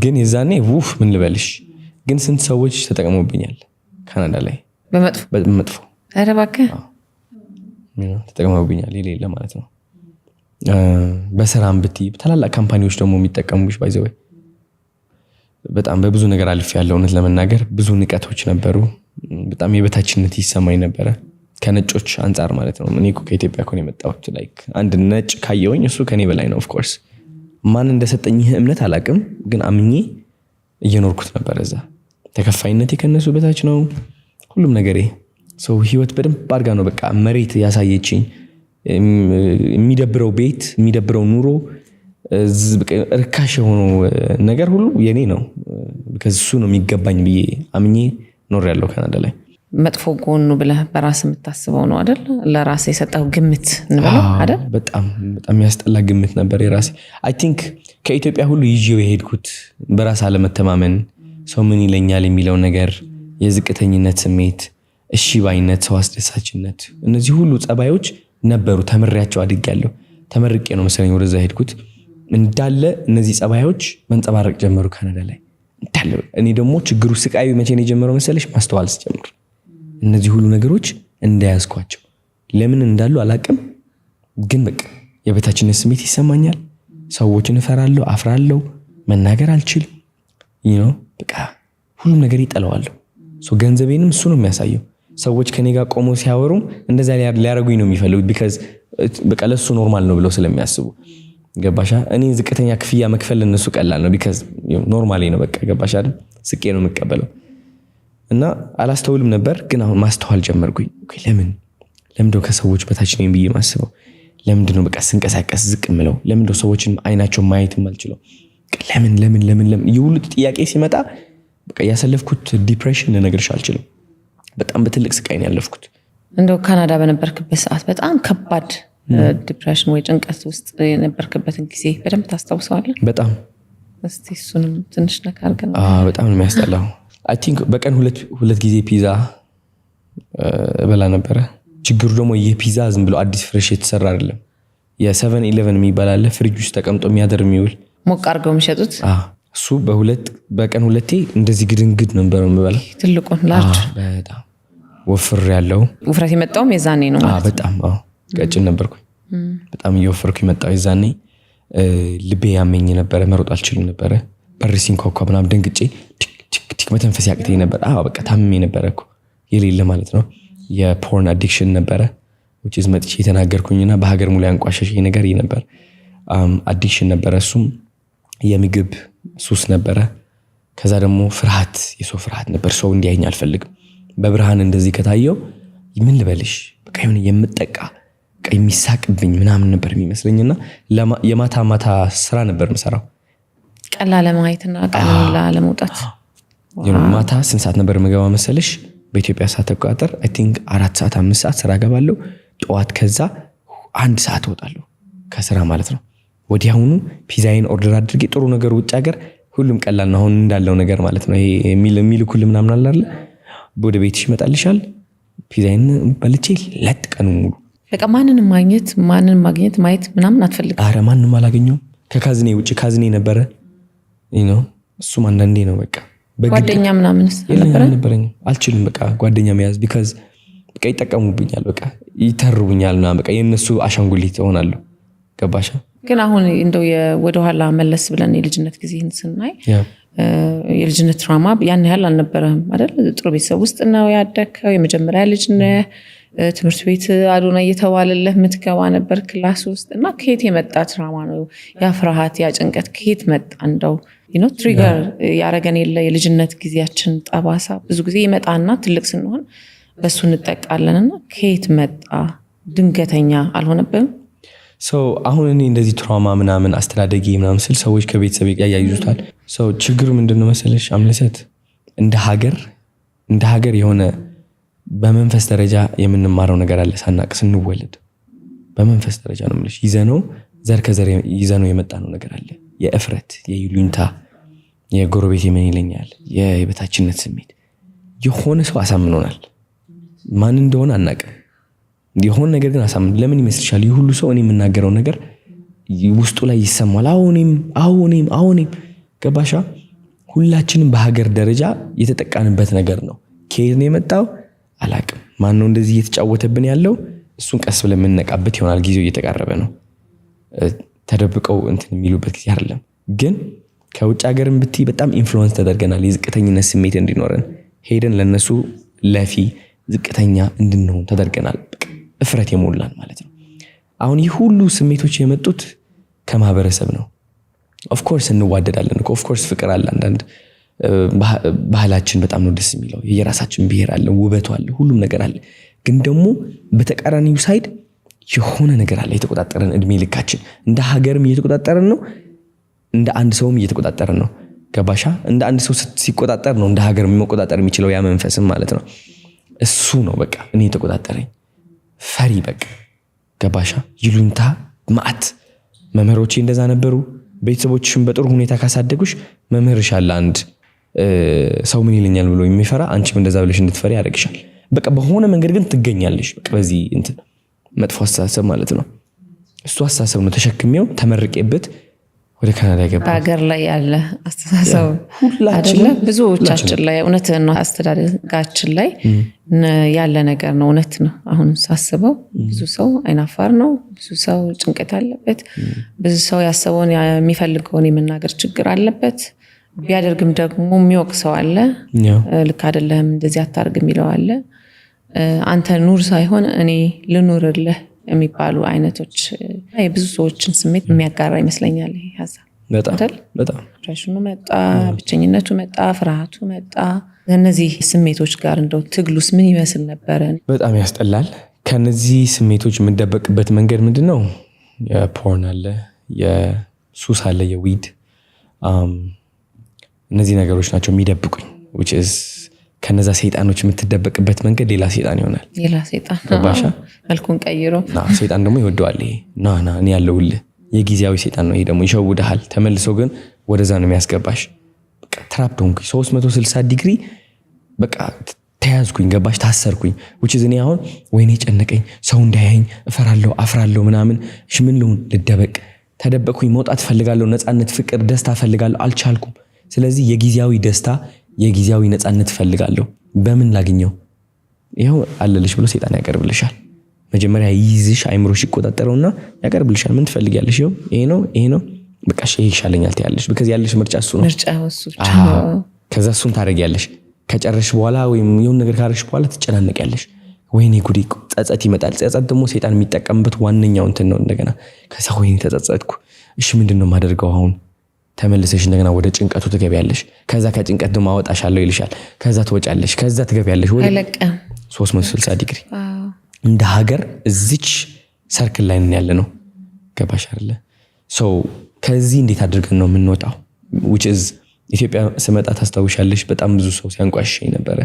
ግን የዛኔ ውፍ ምን ልበልሽ ግን ስንት ሰዎች ተጠቅመውብኛል ካናዳ ላይ በመጥፎ ኧረ እባክህ ተጠቅመውብኛል የሌለ ማለት ነው በስራም ብትይ ታላላቅ ካምፓኒዎች ደግሞ የሚጠቀሙሽ ባይዘው በጣም በብዙ ነገር አልፍ ያለው እውነት ለመናገር ብዙ ንቀቶች ነበሩ በጣም የበታችነት ይሰማኝ ነበር ከነጮች አንፃር ማለት ነው እኔ እኮ ከኢትዮጵያ እኮ ነው የመጣሁት ላይክ አንድ ነጭ ካየውኝ እሱ ከኔ በላይ ነው ኦፍ ኮርስ ማን እንደሰጠኝ እምነት አላቅም ግን አምኜ እየኖርኩት ነበር እዛ ተከፋይነቴ ከነሱ በታች ነው ሁሉም ነገሬ ሰው ህይወት በደንብ አድርጋ ነው በቃ መሬት ያሳየችኝ የሚደብረው ቤት የሚደብረው ኑሮ እርካሽ የሆነ ነገር ሁሉ የኔ ነው ከሱ ነው የሚገባኝ ብዬ አምኜ ኖር ያለው ካናዳ ላይ መጥፎ ጎኑ ብለህ በራስ የምታስበው ነው አይደል ለራስ የሰጠው ግምት እንበለው አይደል በጣም ያስጠላ ግምት ነበር የራሴ አይ ቲንክ ከኢትዮጵያ ሁሉ ይዤው የሄድኩት በራስ አለመተማመን ሰው ምን ይለኛል የሚለው ነገር የዝቅተኝነት ስሜት እሺ ባይነት ሰው አስደሳችነት እነዚህ ሁሉ ጸባዮች ነበሩ ተመሪያቸው አድርጋለሁ ተመርቄ ነው መሰለኝ ወደዛ ሄድኩት እንዳለ እነዚህ ጸባዮች መንጸባረቅ ጀመሩ ካናዳ ላይ እንዳለ እኔ ደግሞ ችግሩ ስቃዩ መቼ ነው የጀመረው መሰለሽ ማስተዋል ስጀምር እነዚህ ሁሉ ነገሮች እንዳያስኳቸው ለምን እንዳሉ አላቅም ግን በቃ የበታችነት ስሜት ይሰማኛል ሰዎችን እፈራለሁ አፍራለሁ መናገር አልችል በቃ ሁሉም ነገር ይጠለዋለሁ። ገንዘቤንም እሱ ነው የሚያሳየው። ሰዎች ከኔ ጋር ቆመው ሲያወሩም እንደዛ ሊያረጉኝ ነው የሚፈልጉት ቢካዝ በቃ ለሱ ኖርማል ነው ብለው ስለሚያስቡ ገባሻ። እኔ ዝቅተኛ ክፍያ መክፈል ለነሱ ቀላል ነው ቢካዝ ኖርማሊ ነው በቃ ገባሻ አይደል። ስቄ ነው የምቀበለው እና አላስተውልም ነበር ግን አሁን ማስተዋል ጀመርኩኝ። ለምንድነው ከሰዎች በታች ነኝ ብዬ ማስበው? ለምንድነው በቃ ስንቀሳቀስ ዝቅ ምለው? ለምንድነው ሰዎችን አይናቸው ማየት የማልችለው? ለምን ይሁሉ ጥያቄ ሲመጣ በቃ ያሰለፍኩት ዲፕሬሽን ልነግርሽ አልችልም። በጣም በትልቅ ስቃይ ነው ያለፍኩት። እንደው ካናዳ በነበርክበት ሰዓት በጣም ከባድ ዲፕሬሽን ወይ ጭንቀት ውስጥ የነበርክበትን ጊዜ በደንብ ታስታውሰዋለህ? በጣም እስቲ እሱንም ትንሽ ነገር አድርገን። በጣም ነው የሚያስጠላው። አይ ቲንክ በቀን ሁለት ጊዜ ፒዛ በላ ነበረ። ችግሩ ደግሞ ይህ ፒዛ ዝም ብሎ አዲስ ፍሬሽ የተሰራ አይደለም። የ7-11 የሚባል አለ ፍሪጅ ውስጥ ተቀምጦ የሚያደር የሚውል ሞቅ አድርገው የሚሸጡት እሱ በቀን ሁለቴ እንደዚህ ግድንግድ ነበር የምበላው። ትልቁን ላርጅ በጣም ወፍር ያለው ውፍረት የመጣውም የዛኔ ነው ማለት በጣም ቀጭን ነበርኩኝ። በጣም እየወፈርኩ የመጣው የዛኔ ልቤ ያመኝ ነበረ። መሮጥ አልችልም ነበረ። በር ሲንኳኳ ምናምን ደንግጬ ቲክ መተንፈስ ያቅተኝ ነበር። በቃ ታምሜ ነበረ እኮ የሌለ ማለት ነው። የፖርን አዲክሽን ነበረ which is መጥቼ የተናገርኩኝና በሀገር ሙሉ ያንቋሸሸኝ ነገር ነበር። አዲክሽን ነበረ። እሱም የምግብ ሱስ ነበረ። ከዛ ደግሞ ፍርሃት፣ የሰው ፍርሃት ነበር። ሰው እንዲያየኝ አልፈልግም። በብርሃን እንደዚህ ከታየው ምን ልበልሽ በቃ የሆነ የምጠቃ በቃ የሚሳቅብኝ ምናምን ነበር የሚመስለኝና የማታ ስራ ነበር የምሰራው። ቀላል ለማየትና ቀላል ለመውጣት ማታ 8 ሰዓት ነበር የምገባ መሰለሽ በኢትዮጵያ ሰዓት አቆጣጠር አይ ቲንክ 4 ሰዓት 5 ሰዓት ስራ ገባለሁ ጠዋት። ከዛ 1 ሰዓት እወጣለሁ ከስራ ማለት ነው። ወዲያውኑ ፒዛዬን ኦርደር አድርጌ ጥሩ ነገር ውጭ ሀገር ሁሉም ቀላል ነው አሁን እንዳለው ነገር ማለት ነው። ይሄ የሚልኩል ምናምን አለ አይደል ወደ ቤትሽ ይመጣልሻል። ፒዛዬን በልቼ ለጥቀኑ ሙሉ በቃ ማንንም ማግኘት ማየት ምናምን አትፈልግም? አረ ማንንም አላገኘሁም ከካዝኔ ውጪ። ካዝኔ ነበረ እሱም አንዳንዴ ነው በቃ ጓደኛ ምናምንስ ነበረኝ። አልችልም በቃ ጓደኛ መያዝ ቢካዝ በቃ ይጠቀሙብኛል፣ በቃ ይተርቡኛልና በቃ የነሱ አሻንጉሊት ሆናለሁ። ገባሻ? ግን አሁን እንደው ወደኋላ መለስ ብለን የልጅነት ጊዜን ስናይ የልጅነት ትራውማ ያን ያህል አልነበረም አይደል? ጥሩ ቤተሰብ ውስጥ ነው ያደግከው። የመጀመሪያ ልጅ ነህ። ትምህርት ቤት አዶና እየተባለልህ የምትገባ ነበር ክላስ ውስጥ እና ከየት የመጣ ትራውማ ነው ያ ፍርሃት ያ ጭንቀት ከየት መጣ? እንደው ትሪገር ያረገን የልጅነት ጊዜያችን ጠባሳ ብዙ ጊዜ ይመጣና ትልቅ ስንሆን በሱ እንጠቃለንና ከየት መጣ? ድንገተኛ አልሆነብህም? አሁን እኔ እንደዚህ ትራውማ ምናምን አስተዳደጊ ምናምን ስል ሰዎች ከቤተሰብ ያያይዙታል። ችግሩ ምንድነው መሰለሽ አምለሰት እንደ ሀገር የሆነ በመንፈስ ደረጃ የምንማረው ነገር አለ። ሳናቅ ስንወለድ በመንፈስ ደረጃ ነው የምልሽ ይዘነው ዘር ከዘር ይዘነው የመጣ ነው ነገር አለ። የእፍረት፣ የይሉኝታ፣ የጎረቤት ምን ይለኛል፣ የበታችነት ስሜት የሆነ ሰው አሳምኖናል። ማን እንደሆነ አናውቅም። የሆነ ነገር ግን አሳምን። ለምን ይመስልሻል? ይህ ሁሉ ሰው እኔ የምናገረው ነገር ውስጡ ላይ ይሰማል። አሁንም ገባሻ? ሁላችንም በሀገር ደረጃ የተጠቃንበት ነገር ነው። ከየት ነው የመጣው አላውቅም። ማን ነው እንደዚህ እየተጫወተብን ያለው? እሱን ቀስ ብለን የምንነቃበት ይሆናል። ጊዜው እየተቃረበ ነው። ተደብቀው እንትን የሚሉበት ጊዜ አይደለም። ግን ከውጭ ሀገርም ብትይ በጣም ኢንፍሉዌንስ ተደርገናል። የዝቅተኝነት ስሜት እንዲኖረን ሄደን ለነሱ ለፊ ዝቅተኛ እንድንሆን ተደርገናል። እፍረት የሞላን ማለት ነው። አሁን ይህ ሁሉ ስሜቶች የመጡት ከማህበረሰብ ነው። ኦፍኮርስ እንዋደዳለን፣ ኦፍኮርስ ፍቅር አለ። አንዳንድ ባህላችን በጣም ነው ደስ የሚለው። የራሳችን ብሔር አለ፣ ውበቱ አለ፣ ሁሉም ነገር አለ። ግን ደግሞ በተቃራኒው ሳይድ የሆነ ነገር አለ የተቆጣጠረን። እድሜ ልካችን እንደ ሀገርም እየተቆጣጠረን ነው፣ እንደ አንድ ሰውም እየተቆጣጠረን ነው። ገባሻ? እንደ አንድ ሰው ሲቆጣጠር ነው እንደ ሀገር መቆጣጠር የሚችለው ያ መንፈስም ማለት ነው። እሱ ነው በቃ እኔ የተቆጣጠረኝ ፈሪ በቃ ገባሻ? ይሉኝታ ማዕት። መምህሮቼ እንደዛ ነበሩ። ቤተሰቦችሽን በጥሩ ሁኔታ ካሳደጉሽ መምህርሽ አለ አንድ ሰው ምን ይለኛል ብሎ የሚፈራ አንቺም እንደዛ ብለሽ እንድትፈሪ ያደርግሻል። በቃ በሆነ መንገድ ግን ትገኛለሽ። በቃ በዚህ እንትን መጥፎ አስተሳሰብ ማለት ነው። እሱ አስተሳሰብ ነው ተሸክሜው ተመርቄበት ወደ ካናዳ ገባ። ሀገር ላይ ያለ አስተሳሰብ አይደለ? ብዙዎቻችን ላይ እውነት ነው። አስተዳደጋችን ላይ ያለ ነገር ነው። እውነት ነው። አሁን ሳስበው ብዙ ሰው አይናፋር ነው። ብዙ ሰው ጭንቀት አለበት። ብዙ ሰው ያሰበውን የሚፈልገውን የመናገር ችግር አለበት። ቢያደርግም ደግሞ የሚወቅሰው አለ ልክ አይደለም እንደዚህ አታርግ የሚለው አለ አንተ ኑር ሳይሆን እኔ ልኑርልህ የሚባሉ አይነቶች የብዙ ሰዎችን ስሜት የሚያጋራ ይመስለኛል ይሄ ሐሳብ በጣም ራሽኑ መጣ ብቸኝነቱ መጣ ፍርሃቱ መጣ እነዚህ ስሜቶች ጋር እንደው ትግሉስ ምን ይመስል ነበር በጣም ያስጠላል ከነዚህ ስሜቶች የምንደበቅበት መንገድ ምንድነው የፖርን አለ የሱስ አለ የዊድ እነዚህ ነገሮች ናቸው የሚደብቁኝ which is ከነዛ ሰይጣኖች የምትደበቅበት መንገድ ሌላ ሰይጣን ይሆናል ሌላ ሰይጣን ባሻ መልኩን ቀይሮ ሰይጣን ደግሞ ይወደዋል ይሄ ና እኔ ያለውልህ የጊዜያዊ ሰይጣን ነው ይሄ ደግሞ ይሸውድሃል ተመልሶ ግን ወደዛ ነው የሚያስገባሽ በቃ ትራፕ ሆንኩኝ 360 ዲግሪ በቃ ተያዝኩኝ ገባሽ ታሰርኩኝ which is እኔ አሁን ወይኔ ጨነቀኝ ሰው እንዳያየኝ እፈራለሁ አፍራለሁ ምናምን እሺ ምን ልሁን ልደበቅ ተደበቅኩኝ መውጣት ፈልጋለሁ ነፃነት ፍቅር ደስታ ፈልጋለሁ አልቻልኩም ስለዚህ የጊዜያዊ ደስታ የጊዜያዊ ነፃነት ፈልጋለሁ በምን ላግኘው ይሄው አለልሽ ብሎ ሰይጣን ያቀርብልሻል መጀመሪያ ይይዝሽ አይምሮሽ ይቆጣጠረውና ያቀርብልሻል ምን ትፈልጊያለሽ ይሄ ነው በቃ ይሻለኛል ትያለሽ because ያለሽ ምርጫ እሱ ነው ከዛ እሱን ታረጊያለሽ ከጨረሽ በኋላ ወይም የሆነ ነገር ካረሽ በኋላ ትጨናነቂያለሽ ወይኔ ጉዲ ጸጸት ይመጣል ጸጸት ደግሞ ሰይጣን የሚጠቀምበት ዋነኛው እንትን ነው እንደገና ከዛ ወይኔ ተጸጸትኩ እሺ ምንድነው ማደርገው አሁን ተመልሰሽ እንደገና ወደ ጭንቀቱ ትገቢያለሽ ከዛ ከጭንቀት ደግሞ አወጣሻለሁ ይልሻል ከዛ ትወጫለሽ ከዛ ትገቢያለሽ ወደ 360 ዲግሪ እንደ ሀገር እዚች ሰርክል ላይ ያለ ነው ገባሽ አይደለ ሶ ከዚህ እንዴት አድርገን ነው የምንወጣው which is ኢትዮጵያ ስመጣ ታስታውሻለሽ በጣም ብዙ ሰው ሲያንቋሽሽ ነበር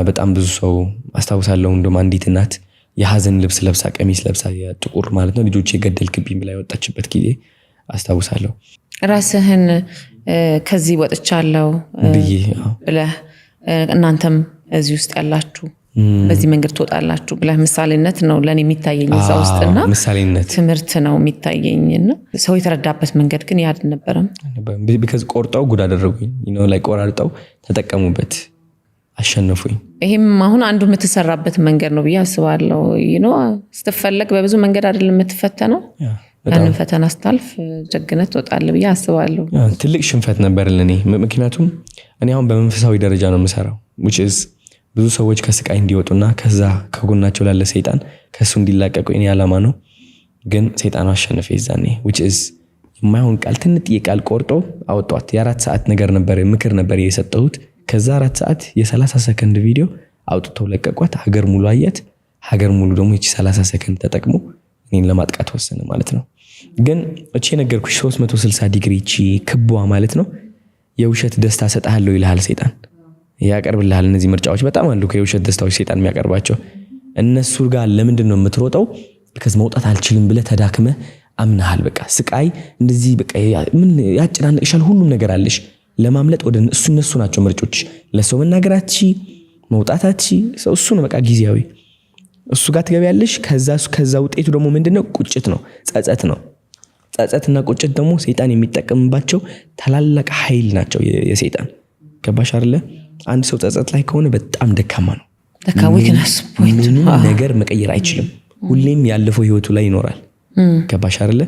በጣም ብዙ ሰው አስተዋውሳለሁ እንደም አንዲት እናት የሐዘን ልብስ ለብሳ ቀሚስ ለብሳ የጥቁር ማለት ነው ልጆቼ ገደልክብኝ ብላ ወጣችበት ጊዜ አስተዋውሳለሁ ራስህን ከዚህ ወጥቻለሁ ብለህ እናንተም እዚህ ውስጥ ያላችሁ በዚህ መንገድ ትወጣላችሁ ብለህ ምሳሌነት ነው ለኔ የሚታየኝ እዛ ውስጥና ምሳሌነት ትምህርት ነው የሚታየኝና ሰው የተረዳበት መንገድ ግን ያድ ነበርም because ቆርጠው ጉድ አደረጉኝ ላይ ቆራርጠው ተጠቀሙበት አሸነፉኝ ይሄም አሁን አንዱ የምትሰራበት መንገድ ነው ብዬ አስባለሁ ስትፈለግ በብዙ መንገድ አይደለም የምትፈተነው ያንን ፈተና ስታልፍ ጀግነት ትወጣለህ ብዬ አስባለሁ ትልቅ ሽንፈት ነበር ለኔ ምክንያቱም እኔ አሁን በመንፈሳዊ ደረጃ ነው የምሰራው which is ብዙ ሰዎች ከስቃይ እንዲወጡና ከዛ ከጎናቸው ላለ ሰይጣን ከሱ እንዲላቀቁ የኔ ዓላማ ነው ግን ሰይጣኑ አሸነፈ ይዛኔ which is የማይሆን ቃል ትንጥዬ ቃል ቆርጦ አወጣት የ4 ሰዓት ነገር ነበር ምክር ነበር የሰጠሁት ከዛ 4 ሰዓት የ30 ሰከንድ ቪዲዮ አውጥተው ለቀቋት ሀገር ሙሉ አያት ሀገር ሙሉ ደግሞ እቺ 30 ሰከንድ ተጠቅሞ እኔን ለማጥቃት ወሰነ ማለት ነው ግን እቺ ነገርኩሽ 360 ዲግሪ እቺ ክቧ ማለት ነው የውሸት ደስታ ሰጣለሁ ይልሃል ሰይጣን ያቀርብልሃል እነዚህ ምርጫዎች በጣም አሉ ከውሸት ደስታዎች ሰይጣን የሚያቀርባቸው እነሱ ጋር ለምንድን ነው የምትሮጠው because መውጣት አልችልም ብለ ተዳክመ አምናሃል በቃ ስቃይ እንደዚህ በቃ ምን ያጭናንቅሻል ሁሉም ነገር አለሽ ለማምለጥ ወደ እነሱ ናቸው ምርጫዎች ለሰው መናገራቺ መውጣታቺ እሱ ነው በቃ ጊዜያዊ እሱ ጋር ትገቢያለሽ ከዛ ውጤቱ ደግሞ ምንድነው ቁጭት ነው ጸጸት ነው ጸጸትና ቁጭት ደግሞ ሰይጣን የሚጠቀምባቸው ታላላቅ ኃይል ናቸው የሰይጣን ገባሽ አይደለ አንድ ሰው ጸጸት ላይ ከሆነ በጣም ደካማ ነው weakness point ነገር መቀየር አይችልም ሁሌም ያለፈው ህይወቱ ላይ ይኖራል ገባሽ አይደለ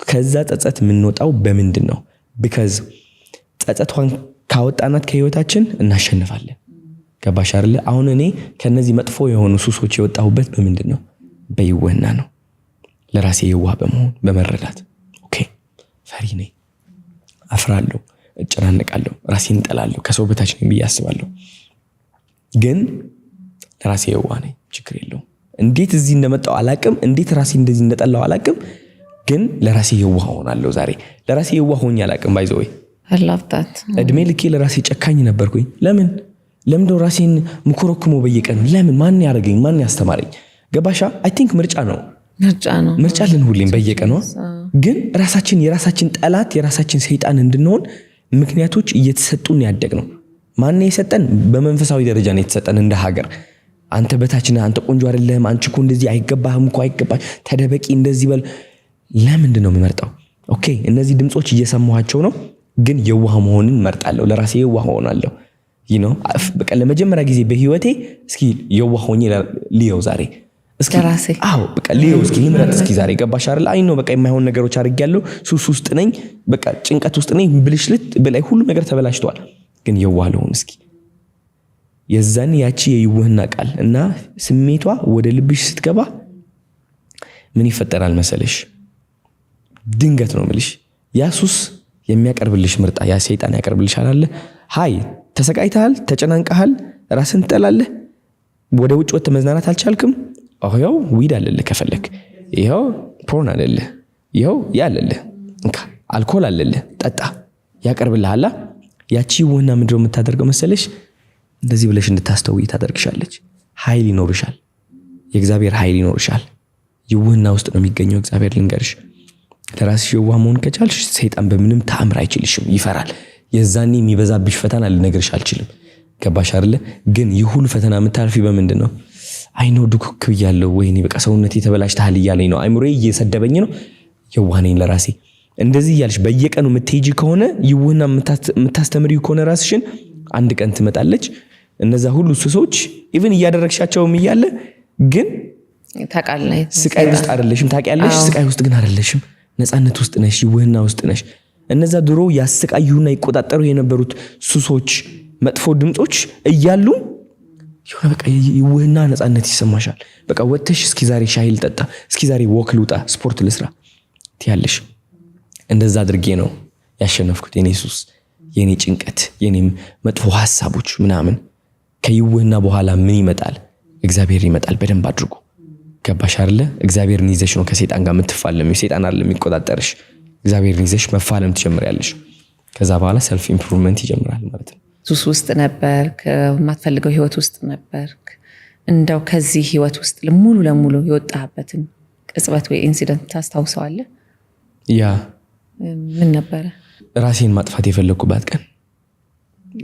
ከዛ ጸጸት የምንወጣው በምንድን ነው because ጸጸቷን ካወጣናት ከህይወታችን እናሸንፋለን ገባሽ አይደለ አሁን እኔ ከነዚህ መጥፎ የሆኑ ሱሶች የወጣሁበት በምንድን ነው በይወና ነው ለራሴ የዋህ በመሆን በመረዳት ኦኬ ፈሪ ነኝ አፍራለሁ እጨናነቃለሁ ራሴን እንጠላለሁ ከሰው በታች ነኝ ብዬ አስባለሁ ግን ለራሴ የዋህ ነኝ ችግር የለውም እንዴት እዚህ እንደመጣው አላቅም እንዴት ራሴ እንደዚህ እንደጠላው አላቅም ግን ለራሴ የዋህ ሆናለሁ ዛሬ ለራሴ የዋህ ሆኜ አላቅም ባይ ዘ ወይ I love that እድሜ ልኬ ለራሴ ጨካኝ ነበርኩኝ ለምን ራሴን ምኮረክሞ በየቀን ለምን ማን ያረገኝ ማን ያስተማረኝ ገባሻ አይ ቲንክ ምርጫ ልን ሁሌም በየቀኑ ግን የራሳችን ጠላት የራሳችን ሰይጣን እንድንሆን ምክንያቶች እየተሰጡን ያደግነው ማን የሰጠን በመንፈሳዊ ደረጃ ነው የተሰጠን እንደ ሀገር አንተ በታችና አንተ ቆንጆ አይደለም አንቺ እኮ እንደዚህ አይገባህም እኮ አይገባሽ ተደበቂ እንደዚህ በል ለምንድን ነው የምመርጠው ኦኬ እነዚህ ድምጾች እየሰማኋቸው ነው ግን የዋህ መሆንን መርጣለሁ ለራሴ የዋህ ሆናለሁ በቃ ለመጀመሪያ ጊዜ በህይወቴ እስኪ የዋህ ሆኜ ልየው ዛሬ እስኪ አዎ በቃ ሊዮ እስኪ ልምረጥ እስኪ ዛሬ ገባሽ አይደል? አይ ነው በቃ የማይሆን ነገሮች አድርጌያለሁ፣ ሱስ ውስጥ ነኝ፣ በቃ ጭንቀት ውስጥ ነኝ፣ ብልሽልት በላይ ሁሉ ነገር ተበላሽቷል። ግን የዋለውን እስኪ የዛን ያቺ የይውህና ቃል እና ስሜቷ ወደ ልብሽ ስትገባ ምን ይፈጠራል መሰለሽ? ድንገት ነው ምልሽ ያ ሱስ የሚያቀርብልሽ ምርጣ ያ ሰይጣን ያቀርብልሻል አለ ሃይ ተሰቃይተሃል፣ ተጨናንቀሃል፣ ራስን ትጠላለህ፣ ወደ ውጭ ወጥተህ መዝናናት አልቻልክም። አሁን ዊድ አለልህ ከፈለክ፣ ይሄው ፖርን አለልህ፣ ይሄው ያለልህ እንካ አልኮል አለልህ፣ ጠጣ ያቀርብልሃል። ያቺ ውህና ምንድነው የምታደርገው መሰለሽ? እንደዚህ ብለሽ እንድታስተውይ ታደርግሻለች። ኃይል ይኖርሻል፣ የእግዚአብሔር ኃይል ይኖርሻል። ይውህና ውስጥ ነው የሚገኘው እግዚአብሔር። ልንገርሽ ለራስሽ የዋህ መሆን ከቻልሽ ሰይጣን በምንም ተአምር አይችልሽም፣ ይፈራል። የዛኔ የሚበዛብሽ ፈተና ልነግርሽ አልችልም። ገባሽ አይደለ? ግን ይህ ሁሉ ፈተና የምታልፊ በምንድን ነው? አይኖ ዱክክ ብያለሁ፣ ወይኔ በቃ ሰውነቴ ተበላሽተሃል እያለኝ ነው፣ አይምሮዬ እየሰደበኝ ነው፣ የዋህ ነኝ ለራሴ። እንደዚህ እያልሽ በየቀኑ የምትሄጂ ከሆነ ይውህና የምታስተምሪው ከሆነ ራስሽን አንድ ቀን ትመጣለች እነዛ ሁሉ ሱሶች ኢቭን እያደረግሻቸውም እያለ ግን ታውቃለህ ስቃይ ውስጥ አይደለሽም። ታውቂያለሽ ስቃይ ውስጥ ግን አይደለሽም፣ ነፃነት ውስጥ ነሽ፣ ይውህና ውስጥ ነሽ። እነዛ ድሮ ያስቃዩና ይቆጣጠሩ የነበሩት ሱሶች፣ መጥፎ ድምጾች እያሉ ይሁን በቃ ይውህና ነፃነት ይሰማሻል። በቃ ወጥተሽ እስኪ ዛሬ ሻይ ልጠጣ፣ እስኪ ዛሬ ወክ ልውጣ፣ ስፖርት ልስራ ትያለሽ። እንደዛ አድርጌ ነው ያሸነፍኩት የኔ ሱስ፣ የኔ ጭንቀት፣ የኔ መጥፎ ሐሳቦች ምናምን። ከይውህና በኋላ ምን ይመጣል? እግዚአብሔር ይመጣል። በደንብ አድርጎ ገባሽ አይደለ? እግዚአብሔርን ይዘሽ ነው ከሰይጣን ጋር የምትፋለሚው። ሰይጣን አይደለም የሚቆጣጠርሽ፣ እግዚአብሔርን ይዘሽ መፋለም ትጀምሪያለሽ። ከዛ በኋላ ሰልፍ ኢምፕሩቭመንት ይጀምራል ማለት ነው። ሱስ ውስጥ ነበርክ፣ የማትፈልገው ህይወት ውስጥ ነበርክ። እንደው ከዚህ ህይወት ውስጥ ሙሉ ለሙሉ የወጣህበትን ቅጽበት ወይ ኢንሲደንት ታስታውሰዋለህ? ያ ምን ነበረ? ራሴን ማጥፋት የፈለኩባት ቀን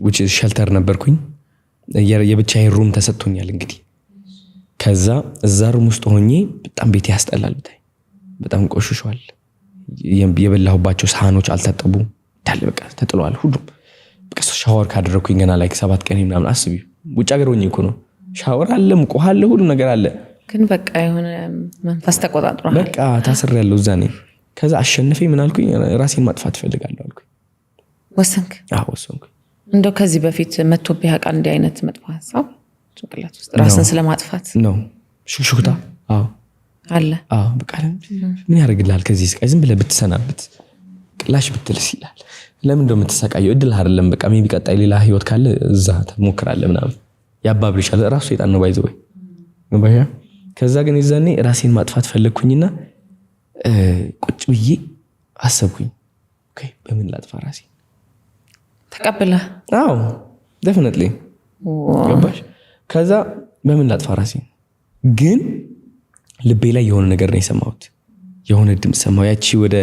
which is shelter ነበርኩኝ። የብቻዬን ሩም ተሰጥቶኛል እንግዲህ። ከዛ እዛ ሩም ውስጥ ሆኜ በጣም ቤት ያስጠላል፣ በጣም ቆሽሿል። የበላሁባቸው ሳህኖች አልታጠቡም፣ ታለ በቃ ተጥሏል ሁሉም። በቃ ሻወር ካደረኩኝ ገና ላይ 7 ቀን ምናምን አስቢ። ውጭ ሀገር ሆኜ እኮ ነው። ሻወር አለ፣ ሙቀት አለ፣ ሁሉ ነገር አለ። ግን በቃ የሆነ መንፈስ ተቆጣጥሯል። በቃ ታስሬያለሁ እዛ ነኝ። ከዛ አሸነፈ ምን አልኩኝ? ራሴን ማጥፋት ፈልጋለሁ አልኩኝ። ወሰንክ? አዎ ወሰንኩ። እንደው ከዚህ በፊት መጥቶብህ ያውቃል እንዲህ አይነት መጥፎ ሐሳብ ጭንቅላት ውስጥ ራስን ስለማጥፋት ነው? ሹክሹክታ አዎ አለ። አዎ በቃ ምን ያደርግልሃል? ከዚህ ስቃይ ዝም ብለህ ብትሰናብት ቅላሽ ብትልስ ይላል። ለምን እንደው የምትሰቃየው? እድል አይደለም በቃ ሜቢ ቀጣይ ሌላ ህይወት ካለ እዛ ትሞክራለህ ምናምን ያባብልሻል። ራሱ ሰይጣን ነው ባይዘው ወይ። ከዛ ግን የዛኔ ራሴን ማጥፋት ፈለግኩኝና ቁጭ ብዬ አሰብኩኝ። ኦኬ በምን ላጥፋ ራሴ? ተቀበለ? አዎ ዴፊኒትሊ ገባሽ። ከዛ በምን ላጥፋ ራሴ? ግን ልቤ ላይ የሆነ ነገር ነው የሰማሁት። የሆነ ድምጽ ሰማሁ። ያቺ ወደ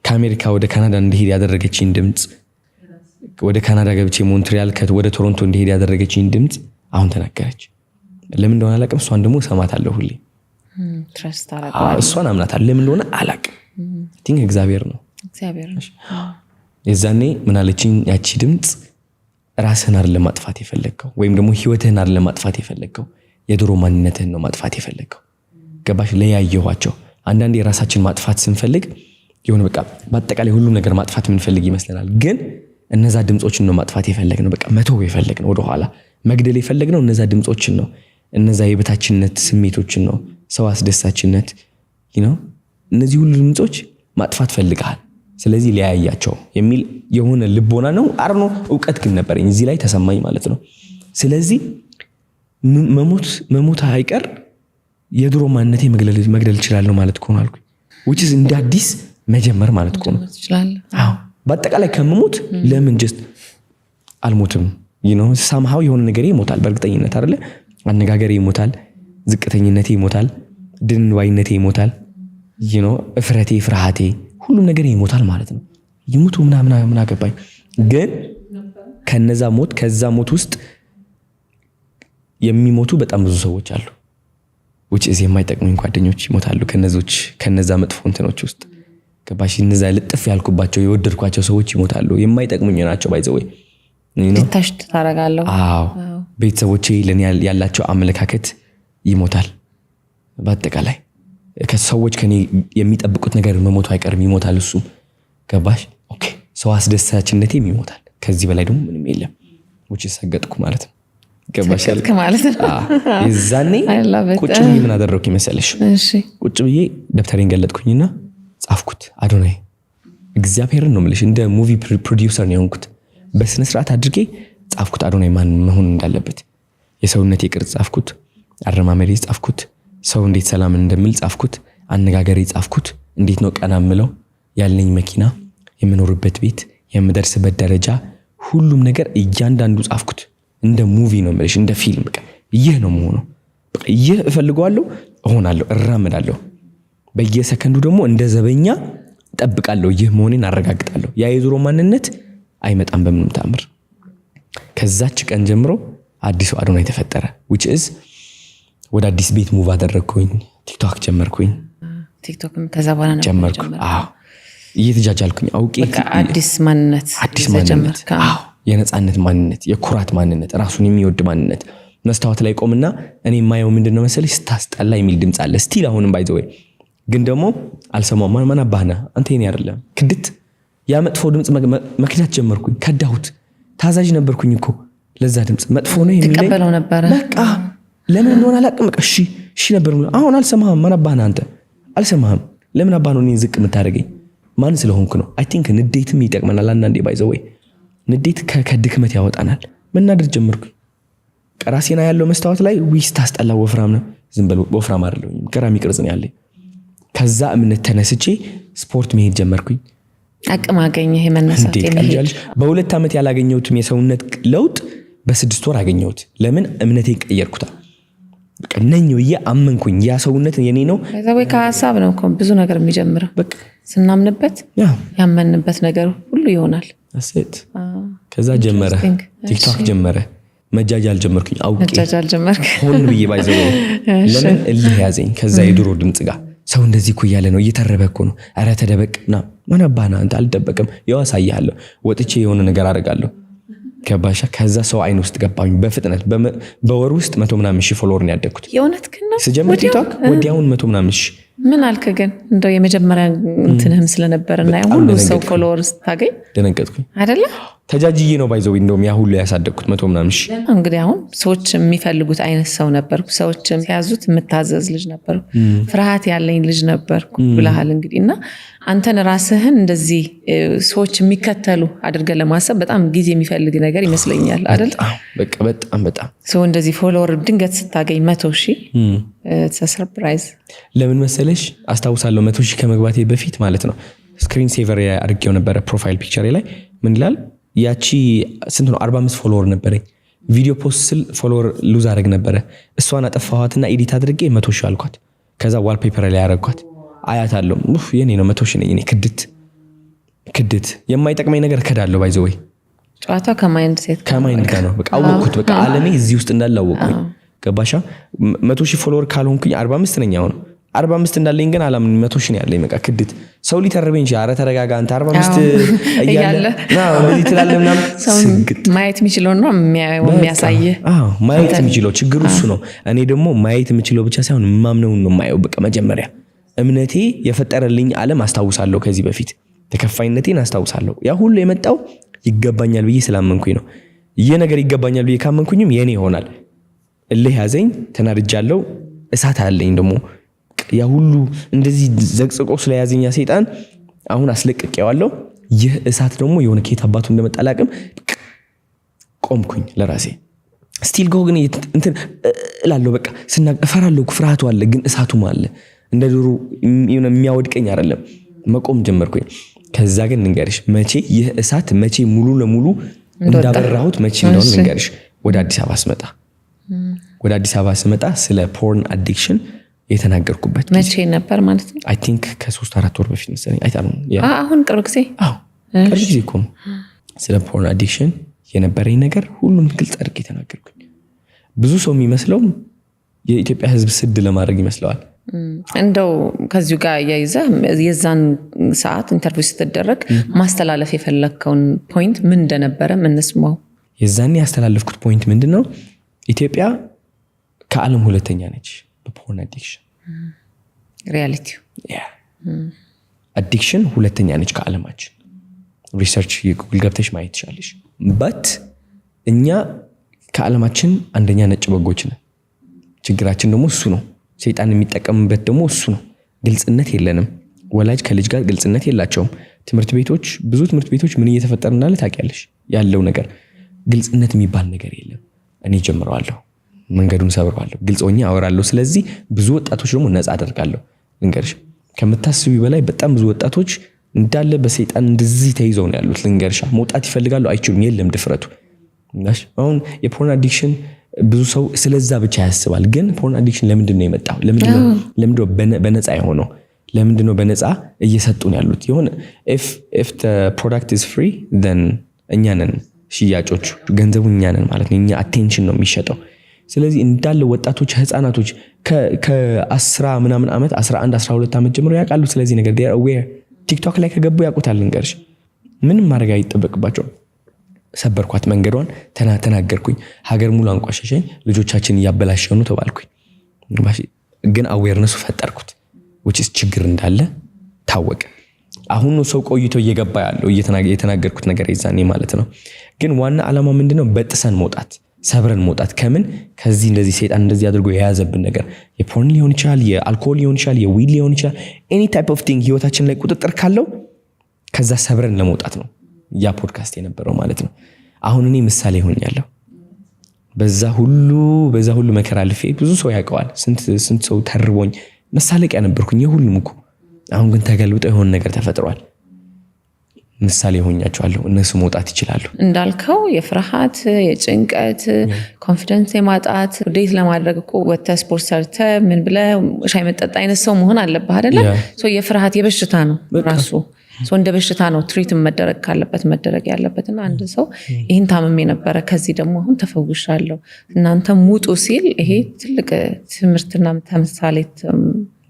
ከአሜሪካ ወደ ካናዳ እንድሄድ ያደረገችኝ ድምጽ፣ ወደ ካናዳ ገብቼ ሞንትሪያል ወደ ቶሮንቶ እንድሄድ ያደረገችኝ ድምጽ አሁን ተናገረች። ለምን እንደሆነ አላውቅም። እሷን ደግሞ ሰማታለሁ ሁሌ። ትረስት አደረጋለሁ። እሷን አምናታለሁ። ለምን እንደሆነ አላውቅም። ቲንክ እግዚአብሔር ነው። እግዚአብሔር ነው። የዛኔ ምን አለችኝ ያቺ ድምጽ? ራስህን አይደለም ማጥፋት የፈለግከው፣ ወይም ደግሞ ህይወትህን አይደለም ማጥፋት የፈለግከው፣ የድሮ ማንነትህን ነው ማጥፋት የፈለግከው። ገባሽ? ለያየኋቸው አንዳንዴ የራሳችን ማጥፋት ስንፈልግ የሆነ በቃ በአጠቃላይ ሁሉ ነገር ማጥፋት የምንፈልግ ይመስለናል። ግን እነዛ ድምጾችን ነው ማጥፋት የፈለግነው። በቃ መተው የፈለግነው፣ ወደኋላ መግደል የፈለግነው እነዛ ድምጾችን ነው። እነዛ የበታችነት ስሜቶችን ነው፣ ሰው አስደሳችነት እነዚህ ሁሉ ድምጾች ማጥፋት ፈልገሃል። ስለዚህ ለያያቸው የሚል የሆነ ልቦና ነው አርኖ እውቀት ግን ነበረኝ እዚህ ላይ ተሰማኝ ማለት ነው። ስለዚህ መሞት አይቀር የድሮ ማንነቴ መግደል እችላለሁ ማለት ነው አልኩኝ። which is እንደ አዲስ መጀመር ማለት ነው። አዎ በአጠቃላይ ከመሞት ለምን just አልሞትም? somehow የሆነ ነገር ይሞታል በእርግጠኝነት አይደለ? አነጋገሬ ይሞታል፣ ዝቅተኝነቴ ይሞታል፣ ድንዋይነቴ ይሞታል፣ እፍረቴ፣ ፍርሃቴ፣ ሁሉም ነገር ይሞታል ማለት ነው። ይሞቱ ምናምን አገባኝ። ግን ከዛ ሞት ውስጥ የሚሞቱ በጣም ብዙ ሰዎች አሉ። which is የማይጠቅሙኝ ጓደኞች ይሞታሉ ከነዛ መጥፎ እንትኖች ውስጥ ገባሽ? እነዛ ልጥፍ ያልኩባቸው የወደድኳቸው ሰዎች ይሞታሉ። የማይጠቅሙኝ ናቸው ባይዘው ታሽት ታረጋለሁ። አዎ ቤተሰቦቼ ለኔ ያላቸው አመለካከት ይሞታል። በአጠቃላይ ከሰዎች ከኔ የሚጠብቁት ነገር መሞቱ አይቀርም ይሞታል እሱም ገባሽ ኦኬ ሰው አስደሳችነቴም ይሞታል ከዚህ በላይ ደግሞ ምንም የለም ውጪ ሰገጥኩ ማለት ነው ገባሽ ማለት ነው ይዛኔ ቁጭ ብዬ ምን አደረኩኝ መሰለሽ እሺ ቁጭ ብዬ ደብተሬን ገለጥኩኝና ጻፍኩት አዶናይ እግዚአብሔርን ነው የምልሽ እንደ ሙቪ ፕሮዲዩሰር ነው የሆንኩት በስነ ስርዓት አድርጌ ጻፍኩት አዶናይ ማን መሆን እንዳለበት የሰውነቴ ቅርጽ ጻፍኩት አረማመዴ ጻፍኩት ሰው እንዴት ሰላም እንደምል ጻፍኩት አነጋገሬ ጻፍኩት እንዴት ነው ቀና ምለው ያለኝ መኪና የምኖርበት ቤት የምደርስበት ደረጃ ሁሉም ነገር እያንዳንዱ ጻፍኩት እንደ ሙቪ ነው የምልሽ እንደ ፊልም በቃ ይሄ ነው መሆኑ በቃ ይሄ እፈልጋለሁ እሆናለሁ እራመዳለሁ በየሰከንዱ ደግሞ እንደ ዘበኛ ጠብቃለሁ ይሄ መሆኔን አረጋግጣለሁ ያ የድሮ ማንነት አይመጣም በምንም ተአምር ከዛች ቀን ጀምሮ አዲሱ አዶናይ ተፈጠረ which is ወደ አዲስ ቤት ሙቭ አደረኩኝ ቲክቶክ ጀመርኩኝ ቲክቶክም ከዛ በኋላ ነው ጀመርኩ እየተጃጃልኩኝ አውቄ በቃ አዲስ ማንነት የነጻነት ማንነት የኩራት ማንነት ራሱን የሚወድ ማንነት መስታወት ላይ ቆምና እኔ ማየው ምንድነው መሰለሽ ስታስጠላ የሚል ድምጽ አለ ስቲል አሁንም ባይ ዘ ወይ ግን ደግሞ አልሰማው ማን አባህና አንተ የኔ አይደለም ክድት ያ መጥፎ ድምጽ መክዳት ጀመርኩኝ ከዳሁት ታዛዥ ነበርኩኝ እኮ ለዛ ድምጽ መጥፎ ነው የሚለኝ ተቀበለው ነበር በቃ ለምን እንደሆነ አላቅም በቃ እሺ ነበር አሁን አልሰማህም ማን አባህና አንተ አልሰማህም ለምን አባህ ነው እኔን ዝቅ የምታደርገኝ ማን ስለሆንኩ ነው አይ ቲንክ ንዴትም ይጠቅመናል አንዳንዴ ባይ ዘ ወይ ንዴት ከድክመት ያወጣናል መናደር ጀመርኩኝ ቀራሴና ያለው መስታወት ላይ ዊስ ታስጠላ ወፍራም ነው ዝም ብሎ ወፍራም አይደለም ገራሚ ቅርጽ ነው ያለኝ ከዛ እምነት ተነስቼ ስፖርት መሄድ ጀመርኩኝ አቅም አገኘ ይሄ መነሳት የሚሄድ በሁለት ዓመት ያላገኘሁት የሰውነት ለውጥ በ6 ወር አገኘሁት ለምን እምነቴን ቀየርኩታ በቃ ነኝ ወይ አመንኩኝ ያ ሰውነት የኔ ነው ከዛው ከሐሳብ ነው እኮ ብዙ ነገር የሚጀምረው በቃ ስናምንበት ያመንበት ነገር ሁሉ ይሆናል አሰት ከዛ ጀመረ ቲክቶክ ጀመረ መጃጃል ጀመርኩኝ አውቄ መጃጃል ጀመርክ ሆን ብዬ ባይዘው ለምን እልህ ያዘኝ ከዛ የድሮ ድምጽ ጋር ሰው እንደዚህ እኮ ያለ ነው እየተረበከ ነው አረ ተደበቅና ማን አባና አንተ አልደበቅም ያው አሳያለሁ ወጥቼ የሆነ ነገር አደርጋለሁ ከባሻ ከዛ ሰው አይን ውስጥ ገባኝ በፍጥነት በወር ውስጥ 100 ምናምን ሺህ ፎሎወር ነው ያደኩት የእውነት ግን ስጀምር ቲክቶክ ወዲያውን 100 ምናምን ሺህ ምን አልከ ግን እንደው የመጀመሪያ እንትንህም ስለነበርና ሁሉ ሰው ፎሎወር ስታገኝ ደነገጥኩኝ አይደለ ተጃጅዬ ነው ባይዘው እንደውም ያ ሁሉ ያሳደኩት 100 ምናምን ሺህ እንግዲህ አሁን ሰዎች የሚፈልጉት አይነት ሰው ነበርኩ ሰዎች ሲያዙት የምታዘዝ ልጅ ነበርኩ ፍርሃት ያለኝ ልጅ ነበርኩ ብለሃል እንግዲህና አንተን ራስህን እንደዚህ ሰዎች የሚከተሉ አድርገ ለማሰብ በጣም ጊዜ የሚፈልግ ነገር ይመስለኛል አይደል በቃ በጣም ሰው እንደዚህ ፎሎወር ድንገት ስታገኝ 100 ሺህ ሰርፕራይዝ ለምን መሰለሽ አስታውሳለሁ 100 ሺህ ከመግባቴ በፊት ማለት ነው ስክሪን ሴቨር አድርጌው ነበር ፕሮፋይል ፒክቸሬ ላይ ምን ይላል ያቺ ስንት ነው 45 ፎሎወር ነበረኝ ቪዲዮ ፖስት ስል ፎሎወር ሉዝ አደረግ ነበር እሷን አጠፋኋትና ኤዲት አድርጌ 100 ሺህ አልኳት ከዛ ዋልፔፐር ላይ ያረኳት አያታለሁ የኔ ነው 100 ሺህ ነኝ እኔ ክድት የማይጠቅመኝ ነገር ከዳለው ባይዘው ወይ ጨዋታ ከማይንድ ሴት ከማይንድ ጋር ነው በቃ አወኩት በቃ ዓለሜ እዚህ ውስጥ እንዳላወቅኩኝ ገባሻ 100 ሺህ ፎሎወር ካልሆንኩኝ 45 ነኝ አሁን 45 እንዳለኝ ግን አላምን 100 ሺህ ያለኝ በቃ ክድት ሰው ሊተርበኝ እንጂ አረ ተረጋጋ አንተ 45 እያለ ለዚህ ትላለህ ምናምን ማየት የሚችለው ነው የሚያሳየ ማየት የሚችለው ችግሩ እሱ ነው እኔ ደግሞ ማየት የምችለው ብቻ ሳይሆን ማምነው ነው ማየው በቃ መጀመሪያ እምነቴ የፈጠረልኝ ዓለም አስታውሳለሁ ከዚህ በፊት ተከፋይነቴን አስታውሳለሁ ያ ሁሉ የመጣው ይገባኛል ብዬ ስላመንኩኝ ነው ይሄ ነገር ይገባኛል ብዬ ካመንኩኝም የኔ ይሆናል እልህ ያዘኝ ተናድጃለሁ እሳት አለኝ ደግሞ ያ ሁሉ እንደዚህ ዘቅዝቆ ስለያዘኛ ሰይጣን አሁን አስለቅቄዋለሁ ይህ እሳት ደግሞ የሆነ ከየት አባቱ እንደመጣላቅም ቆምኩኝ ለራሴ ስቲል ጎ ግን እንትን እላለሁ በቃ እፈራለሁ ፍርሃቱ አለ ግን እሳቱም አለ እንደ ድሮ የሚያወድቀኝ አይደለም መቆም ጀመርኩኝ ከዛ ግን ንገርሽ መቼ ይህ እሳት መቼ ሙሉ ለሙሉ እንዳበራሁት መቼ እንደሆነ ንገርሽ ወደ አዲስ አበባ ስመጣ ስለ ፖርን አዲክሽን የተናገርኩበት መቼ ነበር ማለት ነው አይ ቲንክ ከ3-4 ወር በፊት መሰለኝ አይታለም አሁን ቅርብ ጊዜ ቅርብ ጊዜ እኮ ስለ ፖርን አዲክሽን የነበረኝ ነገር ሁሉም ግልጽ አድርጌ ተናገርኩኝ ብዙ ሰው የሚመስለው የኢትዮጵያ ሕዝብ ስድ ለማድረግ ይመስለዋል እንደው ከዚሁ ጋር ያይዘህ የዛን ሰዓት ኢንተርቪው ስትደረግ ማስተላለፍ የፈለከውን ፖይንት ምን እንደነበረ እንስማው የዛኔ ያስተላለፍኩት ፖይንት ምንድነው ኢትዮጵያ ከዓለም ሁለተኛ ነች በፖርን አዲክሽን ሪያሊቲ አዲክሽን ሁለተኛ ነች ከዓለማችን ሪሰርች ጉግል ገብተሽ ማየት ትችላለሽ በት እኛ ከዓለማችን አንደኛ ነጭ በጎች ነን ችግራችን ደግሞ እሱ ነው ሰይጣን የሚጠቀምበት ደግሞ እሱ ነው ግልጽነት የለንም ወላጅ ከልጅ ጋር ግልጽነት የላቸውም ትምህርት ቤቶች ምን እየተፈጠረ እንዳለ ታውቂያለሽ ያለው ነገር ግልጽነት የሚባል ነገር የለም እኔ ጀምረዋለሁ መንገዱን ሰብረዋለሁ ግልጽ ሆኜ አወራለሁ ስለዚህ ብዙ ወጣቶች ደግሞ ነፃ አደርጋለሁ ልንገርሽ ከምታስቢ በላይ በጣም ብዙ ወጣቶች እንዳለ በሰይጣን እንደዚህ ተይዘው ነው ያሉት ልንገርሽ መውጣት ይፈልጋሉ አይችሉም የለም ድፍረቱ አሁን የፖርን አዲክሽን ብዙ ሰው ስለዛ ብቻ ያስባል ግን ፖርን አዲክሽን ለምንድን ነው የመጣው ለምንድን ነው በነፃ የሆነው ለምንድን ነው በነፃ እየሰጡን ያሉት የሆነ if the product is free then እኛ ነን ሽያጮቹ ገንዘቡ እኛ ነን ማለት ነው እኛ attention ነው የሚሸጠው ስለዚህ እንዳለ ወጣቶች ህፃናቶች ከ10 ምናምን ዓመት 11 12 ዓመት ጀምሮ ያውቃሉ ስለዚህ ነገር they are aware ቲክቶክ ላይ ከገቡ ያውቁታል እንገርሽ ምንም ማድረግ አይጠበቅባቸው ሰበርኳት መንገዷን ተናገርኩኝ ሀገር ሙሉ አንቋሸሸኝ ልጆቻችን ያበላሸኑ ተባልኩኝ ግን awareness ፈጠርኩት which is ችግር እንዳለ ታወቀ አሁን ነው ሰው ቆይቶ እየገባ ያለው እየተናገርኩት ነገር ይዛኔ ማለት ነው ግን ዋና ዓላማ ምንድነው በጥሰን መውጣት ሰብረን መውጣት ከምን ከዚህ እንደዚህ ሰይጣን እንደዚህ አድርጎ የያዘብን ነገር የፖርን ሊሆን ይችላል የአልኮል ሊሆን ይችላል የዊድ ሊሆን ይችላል any type of thing ህይወታችን ላይ ቁጥጥር ካለው ከዛ ሰብረን ለመውጣት ነው ያ ፖድካስት የነበረው ማለት ነው አሁን እኔ ምሳሌ ሆኛለሁ በዛ ሁሉ መከራ አልፌ ብዙ ሰው ያውቀዋል ስንት ሰው ተርቦኝ መሳለቂያ ነበርኩኝ የሁሉም እኮ አሁን ግን ተገልብጦ የሆነ ነገር ተፈጥሯል ምሳሌ ሆኛቸዋለሁ እነሱ መውጣት ይችላሉ እንዳልከው የፍርሃት የጭንቀት ኮንፊደንስ የማጣት ዴት ለማድረግ እኮ ወጥተህ ስፖርት ሰርተህ ምን ብለህ ሻይ መጠጣ አይነት ሰው መሆን አለብህ አይደለ ሶ የፍርሃት የበሽታ ነው ራሱ ሶ እንደ በሽታ ነው ትሪት መደረግ ካለበት መደረግ ያለበትና አንድ ሰው ይሄን ታመም የነበረ ከዚህ ደግሞ አሁን ተፈውሻለሁ እናንተ ሙጡ ሲል ይሄ ትልቅ ትምህርትና ተምሳሌት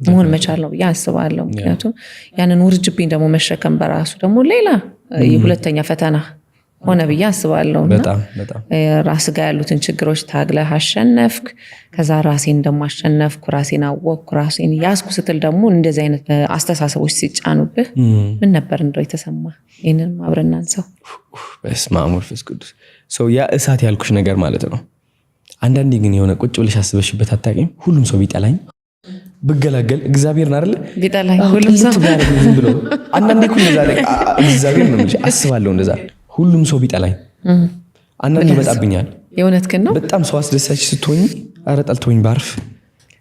መሆን መቻል ነው ያስባለሁ ምክንያቱም ያንን ውርጅብኝ ደግሞ መሸከም በራሱ ደግሞ ሌላ የሁለተኛ ፈተና ሆነ ብዬ አስባለሁ በጣም ራስ ጋር ያሉትን ችግሮች ታግለህ አሸነፍክ ከዛ ራሴን ደግሞ አሸነፍኩ ራሴን አወቅኩ ራሴን ያስኩ ስትል ደግሞ እንደዚህ አይነት አስተሳሰቦች ሲጫኑብህ ምን ነበር እንደው የተሰማ ይሄንን አብረናን ሰው በስመ አብ ወመንፈስ ቅዱስ ሶ ያ እሳት ያልኩሽ ነገር ማለት ነው አንዳንዴ ግን የሆነ ቁጭ ብለሽ አስበሽበት አታውቂም ሁሉም ሰው ቢጠላኝ ብገላገል እግዚአብሔርን አይደል ቢጠላኝ ሁሉም ሰው ዝም ብሎ አንዳንዴ እኮ እንደዛ ላይ እግዚአብሔር ነው አስባለሁ እንደዛ ሁሉም ሰው ቢጠላኝ አንዳንዴ ይመጣብኛል የእውነት ግን ነው በጣም ሰው አስደሳች ስትሆኝ አረ ጠልቶኝ ባርፍ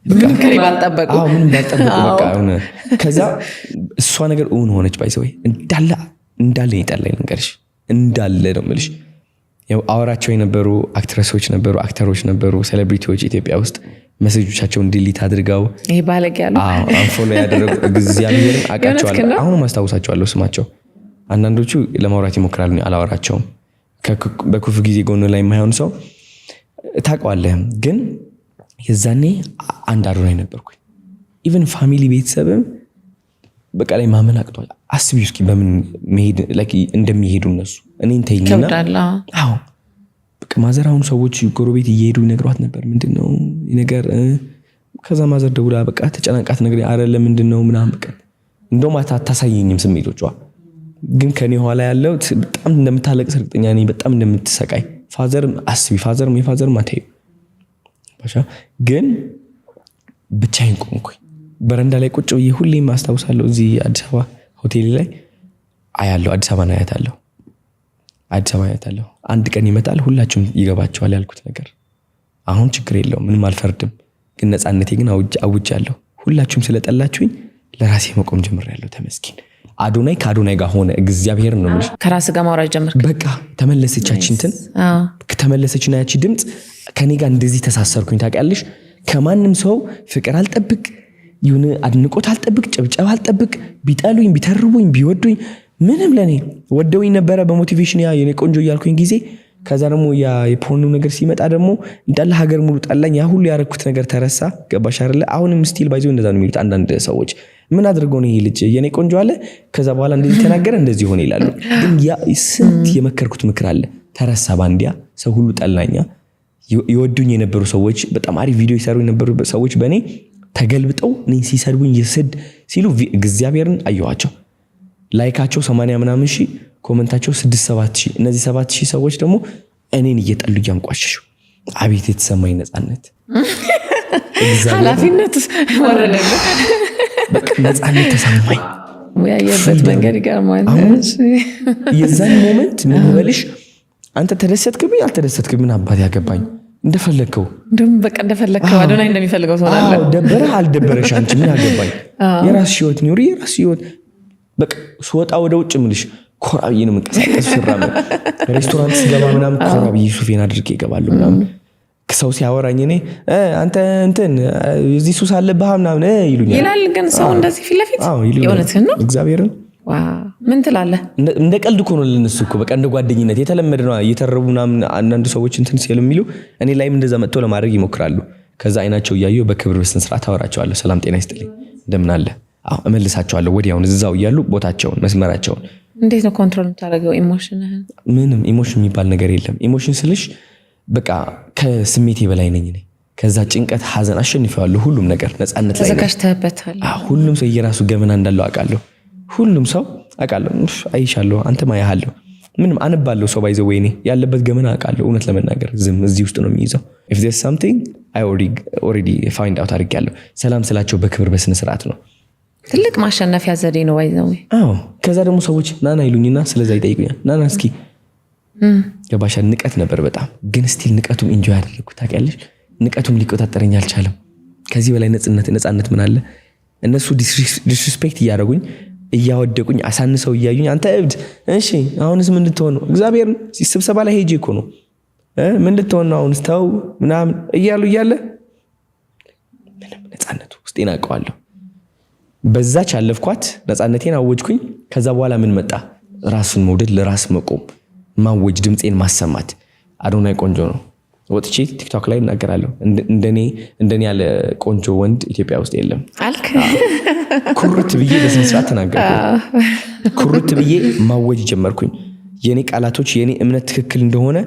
ምንም ባልጠበቁ ምንም ባልጠበቁ በቃ ሆነ ከዛ እሷ ነገር እውን ሆነች ባይዘው እንዳለ ይጠላኝ ነገርሽ እንዳለ ነው የምልሽ ያው አወራቸው የነበሩ አክትረሶች ነበሩ አክተሮች ነበሩ ሴሌብሪቲዎች ኢትዮጵያ ውስጥ ሜሴጆቻቸውን ዲሊት አድርገው ይሄ ባለግ ያለው አንፎሎ ያደረጉ እግዚአብሔርን አቃቸዋለሁ አሁንም አስታውሳቸዋለሁ ስማቸው አንዳንዶቹ ለማውራት ይሞክራሉ አላወራቸውም በክፉ ጊዜ ጎን ላይ የማይሆን ሰው ታውቀዋለህ ግን የዛኔ አንድ አዶናይ ነበርኩኝ ኢቭን ፋሚሊ ቤተሰብም በቃ ላይ ማመን አቅቷል አስቢ እስኪ በምን መሄድ ላይክ እንደሚሄዱ እነሱ እኔን ተይኝና አዎ በቃ ማዘራውን ሰዎች ጎረቤት እየሄዱ ይነግሯት ነበር ምንድነው ነገር ከዛ ማዘር ደውላ በቃ ተጨናንቃት ነገር አይደለም ምንድነው ምናምን በቃ እንደውም አታሳየኝም ስሜቶቿ ግን ከኔ ኋላ ያለው በጣም እንደምታለቅስ እርግጠኛ ነኝ በጣም እንደምትሰቃይ ፋዘርም አስቢ ፋዘርም ማታዩ ባሻ ግን ብቻዬን ቆምኩኝ በረንዳ ላይ ቁጭ ብዬ ሁሌም አስታውሳለሁ እዚህ አዲስ አበባ ሆቴል ላይ አያለሁ አዲስ አበባ አያታለሁ አንድ ቀን ይመጣል ሁላችሁም ይገባቸዋል ያልኩት ነገር አሁን ችግር የለውም ምንም አልፈርድም ግን ነፃነቴ ግን አውጃለሁ ሁላችሁም ስለጠላችሁኝ ለራሴ መቆም ጀምሬያለሁ ተመስገን አዶናይ ከአዶናይ ጋር ሆነ እግዚአብሔር ነው ማለት ከራስ ጋር ማውራት ጀመርክ በቃ ተመለሰችና ያቺ ድምጽ ከኔ ጋር እንደዚህ ተሳሰርኩኝ ታውቂያለሽ ከማንም ሰው ፍቅር አልጠብቅ ይሁን አድንቆት አልጠብቅ ጭብጨባ አልጠብቅ ቢጠሉኝ ቢተርቡኝ ቢወዱኝ ምንም ለኔ ወደውኝ ነበረ በሞቲቬሽን የኔ ቆንጆ እያልኩኝ ጊዜ ከዛ ደግሞ ያ የፖርኑ ነገር ሲመጣ ደግሞ እንዳለ ሀገር ሙሉ ጠላኝ ያ ሁሉ ያረኩት ነገር ተረሳ ገባሽ አይደለ አሁንም ስቲል ባይዞ እንደዛ ነው የሚሉት አንዳንድ ሰዎች ምን አድርገው ነው ይሄ ልጅ የኔ ቆንጆ አለ ከዛ በኋላ እንደዚህ ተናገረ እንደዚህ ሆነ ይላሉ ግን ያ ስንት የመከርኩት ምክር አለ ተረሳ ባንዲያ ሰው ሁሉ ጠላኛ ይወዱኝ የነበሩ ሰዎች በጣም አሪፍ ቪዲዮ ይሰሩ የነበሩ ሰዎች በኔ ተገልብጠው እኔን ሲሰድቡኝ ይስድ ሲሉ እግዚአብሔርን አየኋቸው። ላይካቸው 80 ምናምን ሺህ፣ ኮሜንታቸው 6-7 ሺህ። እነዚህ 7 ሺህ ሰዎች ደግሞ እኔን እየጠሉ እያንቋሸሹ አቤት የተሰማኝ ነፃነት ኃላፊነት ወረደልህ። በቃ ነፃነት ተሰማኝ። ያየበት መንገድ ይገርማል። የዛን ሞመንት ምን ይበልሽ አንተ ተደሰትክብኝ አልተደሰትክብኝ ምን አባት ያገባኝ እንደፈለከው እንደም በቃ እንደፈለከው አዶናይ እንደሚፈልገው ሆናለ። ደበረህ አልደበረሽ አንቺ ምን ያገባኝ የራስሽ ህይወት ኑሪ የራስሽ ህይወት። በቃ ስወጣ ወደ ውጭ ምልሽ ኮራብዬ ነው መንቀሳቀስ ፍራም ሬስቶራንት ስገባ ምናምን ኮራብዬ ሱፌን አድርጌ እገባለሁ ምናምን ሰው ሲያወራኝ እኔ አንተ እንትን እዚህ ሱስ አለብህ ምናምን ይሉኛል ይላል። ግን ሰው እንደዚህ ፊት ለፊት የእውነትህን ነው እግዚአብሔርን ምን ትላለህ? እንደ ቀልድ እኮ ነው ለነሱ እኮ በቃ እንደ ጓደኝነት የተለመደ ነው። እየተረቡ ምናምን አንዳንድ ሰዎች እንትን ሲሉ የሚሉ እኔ ላይም እንደዛ መጥቶ ለማድረግ ይሞክራሉ። ከዛ አይናቸው እያየሁ በክብር በስነ ስርዓት አወራቸዋለሁ። ሰላም ጤና ይስጥልኝ እንደምን አለ እመልሳቸዋለሁ። ወዲያውን እዛው እያሉ ቦታቸውን መስመራቸውን። እንዴት ነው ኮንትሮል የምታደርገው ኢሞሽንህን? ምንም ኢሞሽን የሚባል ነገር የለም። ኢሞሽን ስልሽ በቃ ከስሜቴ በላይ ነኝ እኔ። ከዛ ጭንቀት ሐዘን አሸንፈዋለሁ። ሁሉም ነገር ነፃነት ላይ ተዘጋጅተህበታል። ሁሉም ሰው የራሱ ገመና እንዳለው አውቃለሁ። ሁሉም ሰው አውቃለሁ። አይሻለሁ አንተም አያሃለሁ ምንም አንባለው ሰው ባይዘው ወይኔ ያለበት ገመና አውቃለሁ። እውነት ለመናገር ዝም እዚህ ውስጥ ነው የሚይዘው። if there's something I already find out አድርጌያለሁ። ሰላም ስላቸው በክብር በስነ ስርዓት ነው። ትልቅ ማሸነፊያ ዘዴ ነው ባይዘው። ከዛ ደግሞ ሰዎች ናና ይሉኝና ስለዛ ይጠይቁኛል። ናና እስኪ ገባሻ ንቀት ነበር በጣም ግን ስቲል ንቀቱም ኢንጆይ አደረኩት። ታውቂያለሽ ንቀቱም ሊቆጣጠረኝ አልቻለም። ከዚህ በላይ ነፃነት ምን አለ? እነሱ ዲስሪስፔክት እያደረጉኝ እያወደቁኝ አሳንሰው እያዩኝ አንተ እብድ እሺ አሁንስ ምን ልትሆን ነው? እግዚአብሔር ስብሰባ ላይ ሄጄ እኮ ነው ምን ልትሆን ነው አሁንስ ተው ምናምን እያሉ እያለ ምንም ነፃነቱ ውስጤን አውቀዋለሁ። በዛች አለፍኳት፣ ነፃነቴን አወጅኩኝ። ከዛ በኋላ ምን መጣ? ራስን መውደድ፣ ለራስ መቆም፣ ማወጅ፣ ድምፄን ማሰማት። አዶናይ ቆንጆ ነው። ወጥቼ ቲክቶክ ላይ እናገራለሁ። እንደኔ ያለ ቆንጆ ወንድ ኢትዮጵያ ውስጥ የለም አልክ። ኩርት ብዬ በስነ ስርዓት ተናገርኩ። ኩርት ብዬ ማወጅ ጀመርኩኝ። የኔ ቃላቶች የኔ እምነት ትክክል እንደሆነ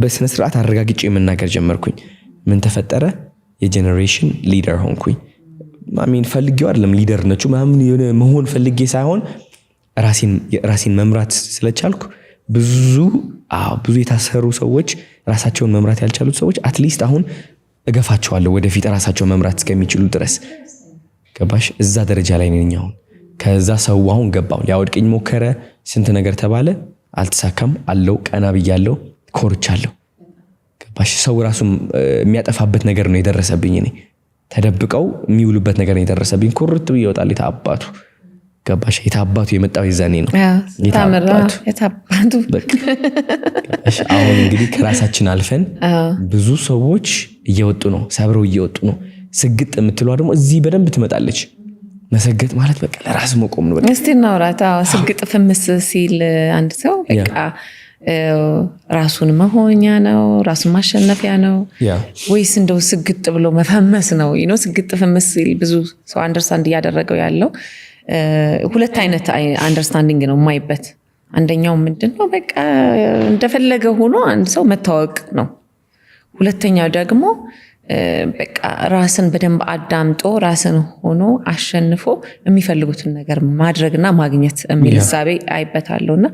በስነ ስርዓት አረጋግጬ መናገር ጀመርኩኝ። ምን ተፈጠረ? የጄኔሬሽን ሊደር ሆንኩኝ። ማሚን ፈልጌው አይደለም ሊደር ነች ማምን የሆነ መሆን ፈልጌ ሳይሆን ራሴን መምራት ስለቻልኩ ብዙ የታሰሩ ሰዎች ራሳቸውን መምራት ያልቻሉት ሰዎች አትሊስት አሁን እገፋቸዋለሁ ወደፊት ራሳቸውን መምራት እስከሚችሉ ድረስ። ገባሽ? እዛ ደረጃ ላይ ነኝ አሁን። ከዛ ሰው አሁን ገባው ሊያወድቀኝ ሞከረ። ስንት ነገር ተባለ፣ አልተሳካም። አለው ቀና ብያለሁ፣ ኮርቻለሁ። ገባሽ? ሰው ራሱ የሚያጠፋበት ነገር ነው የደረሰብኝ። እኔ ተደብቀው የሚውሉበት ነገር ነው የደረሰብኝ። ኩርት ብዬ ይወጣል የታባቱ። ገባሽ? የታባቱ የመጣው የዛኔ ነው የታባቱ። ገባሽ? አሁን እንግዲህ ከራሳችን አልፈን ብዙ ሰዎች እየወጡ ነው፣ ሰብረው እየወጡ ነው። ስግጥ የምትለዋ ደግሞ እዚህ በደንብ ትመጣለች። መሰገጥ ማለት በቃ ለራስ መቆም ነው። በቃ እስቲ እናውራት። ስግጥ ፍምስ ሲል አንድ ሰው በቃ ራሱን መሆኛ ነው፣ ራሱን ማሸነፊያ ነው ወይስ እንደው ስግጥ ብሎ መፈመስ ነው? ስግጥ ፍምስ ሲል ብዙ ሰው አንደርስታንድ እያደረገው ያለው ሁለት አይነት አንደርስታንዲንግ ነው የማይበት። አንደኛው ምንድነው በቃ እንደፈለገ ሆኖ አንድ ሰው መታወቅ ነው። ሁለተኛው ደግሞ በቃ ራስን በደንብ አዳምጦ ራስን ሆኖ አሸንፎ የሚፈልጉትን ነገር ማድረግና ማግኘት የሚል ሐሳቤ አይበታለሁና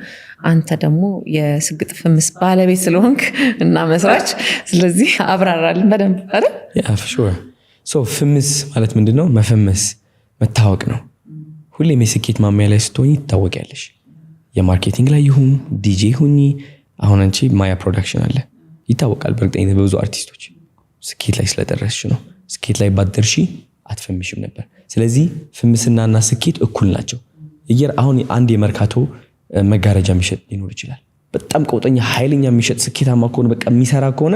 አንተ ደግሞ የስግጥ ፍምስ ባለቤት ስለሆንክ እና መስራች፣ ስለዚህ አብራራልን በደንብ አይደል? ፍምስ ማለት ምንድነው? መፈመስ መታወቅ ነው። ሁሌም የስኬት ማማያ ላይ ስትሆኝ ትታወቂያለሽ። የማርኬቲንግ ላይ ይሁን ዲጄ ሁኚ። አሁን አንቺ ማያ ፕሮዳክሽን አለ ይታወቃል በእርግጠኝነት በብዙ አርቲስቶች ስኬት ላይ ስለደረስሽ ነው። ስኬት ላይ ባትደርሺ አትፈምሽም ነበር። ስለዚህ ፍምስናና ስኬት እኩል ናቸው። አሁን አንድ የመርካቶ መጋረጃ የሚሸጥ ሊኖር ይችላል። በጣም ቀውጠኛ ኃይለኛ የሚሸጥ ስኬታማ ከሆነ በቃ የሚሰራ ከሆነ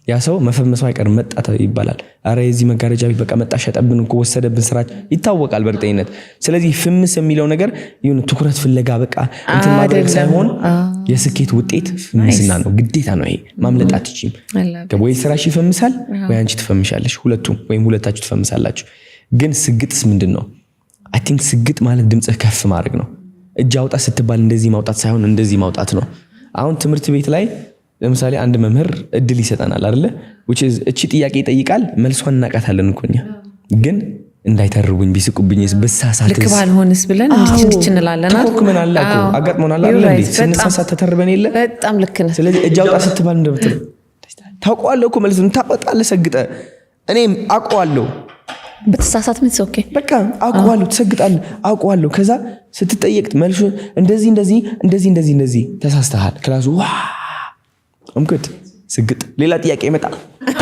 ያ ሰው መፈመሱ አይቀርም፣ መጣ ይባላል። አረ የዚህ መጋረጃ በቃ መጣ ሸጠብን እኮ ወሰደብን ስራች ይታወቃል በእርግጠኝነት። ስለዚህ ፍምስ የሚለው ነገር ይሁን ትኩረት ፍለጋ በቃ እንትን ማድረግ ሳይሆን የስኬት ውጤት ፍምስና ነው። ግዴታ ነው ይሄ፣ ማምለጥ አትችይም። ወይ ስራሽ ይፈምሳል ወይ አንቺ ትፈምሻለሽ፣ ሁለቱም ወይም ሁለታችሁ ትፈምሳላችሁ። ግን ስግጥስ ምንድነው? አይ ቲንክ ስግጥ ማለት ድምጽህ ከፍ ማድረግ ነው። እጅ አውጣ ስትባል እንደዚህ ማውጣት ሳይሆን እንደዚህ ማውጣት ነው። አሁን ትምህርት ቤት ላይ ለምሳሌ አንድ መምህር እድል ይሰጠናል አይደለ? እቺ ጥያቄ ይጠይቃል፣ መልሷን እናቃታለን እኮ እኛ። ግን እንዳይተርቡኝ ቢስቁብኝስ በሳሳት ልክ ባልሆንስ ብለን እንድች እንላለን ተኮክመን አላቆ አጋጥሞናል አይደል እንዴ ስንሳሳት ተተርበን የለ በጣም ልክ ነህ ስለዚህ እጅ አውጣ ስትባል እንደምትል ታውቀዋለህ እኮ መልስ ታወጣለህ ሰግጠ እኔም አውቀዋለሁ በተሳሳት ምን ኦኬ በቃ አውቀዋለሁ ትሰግጣለህ አውቀዋለሁ ከዛ ስትጠየቅ መልሱ እንደዚህ ተሳስተሃል ክላሱ ዋ እምክት ስግጥ ሌላ ጥያቄ ይመጣ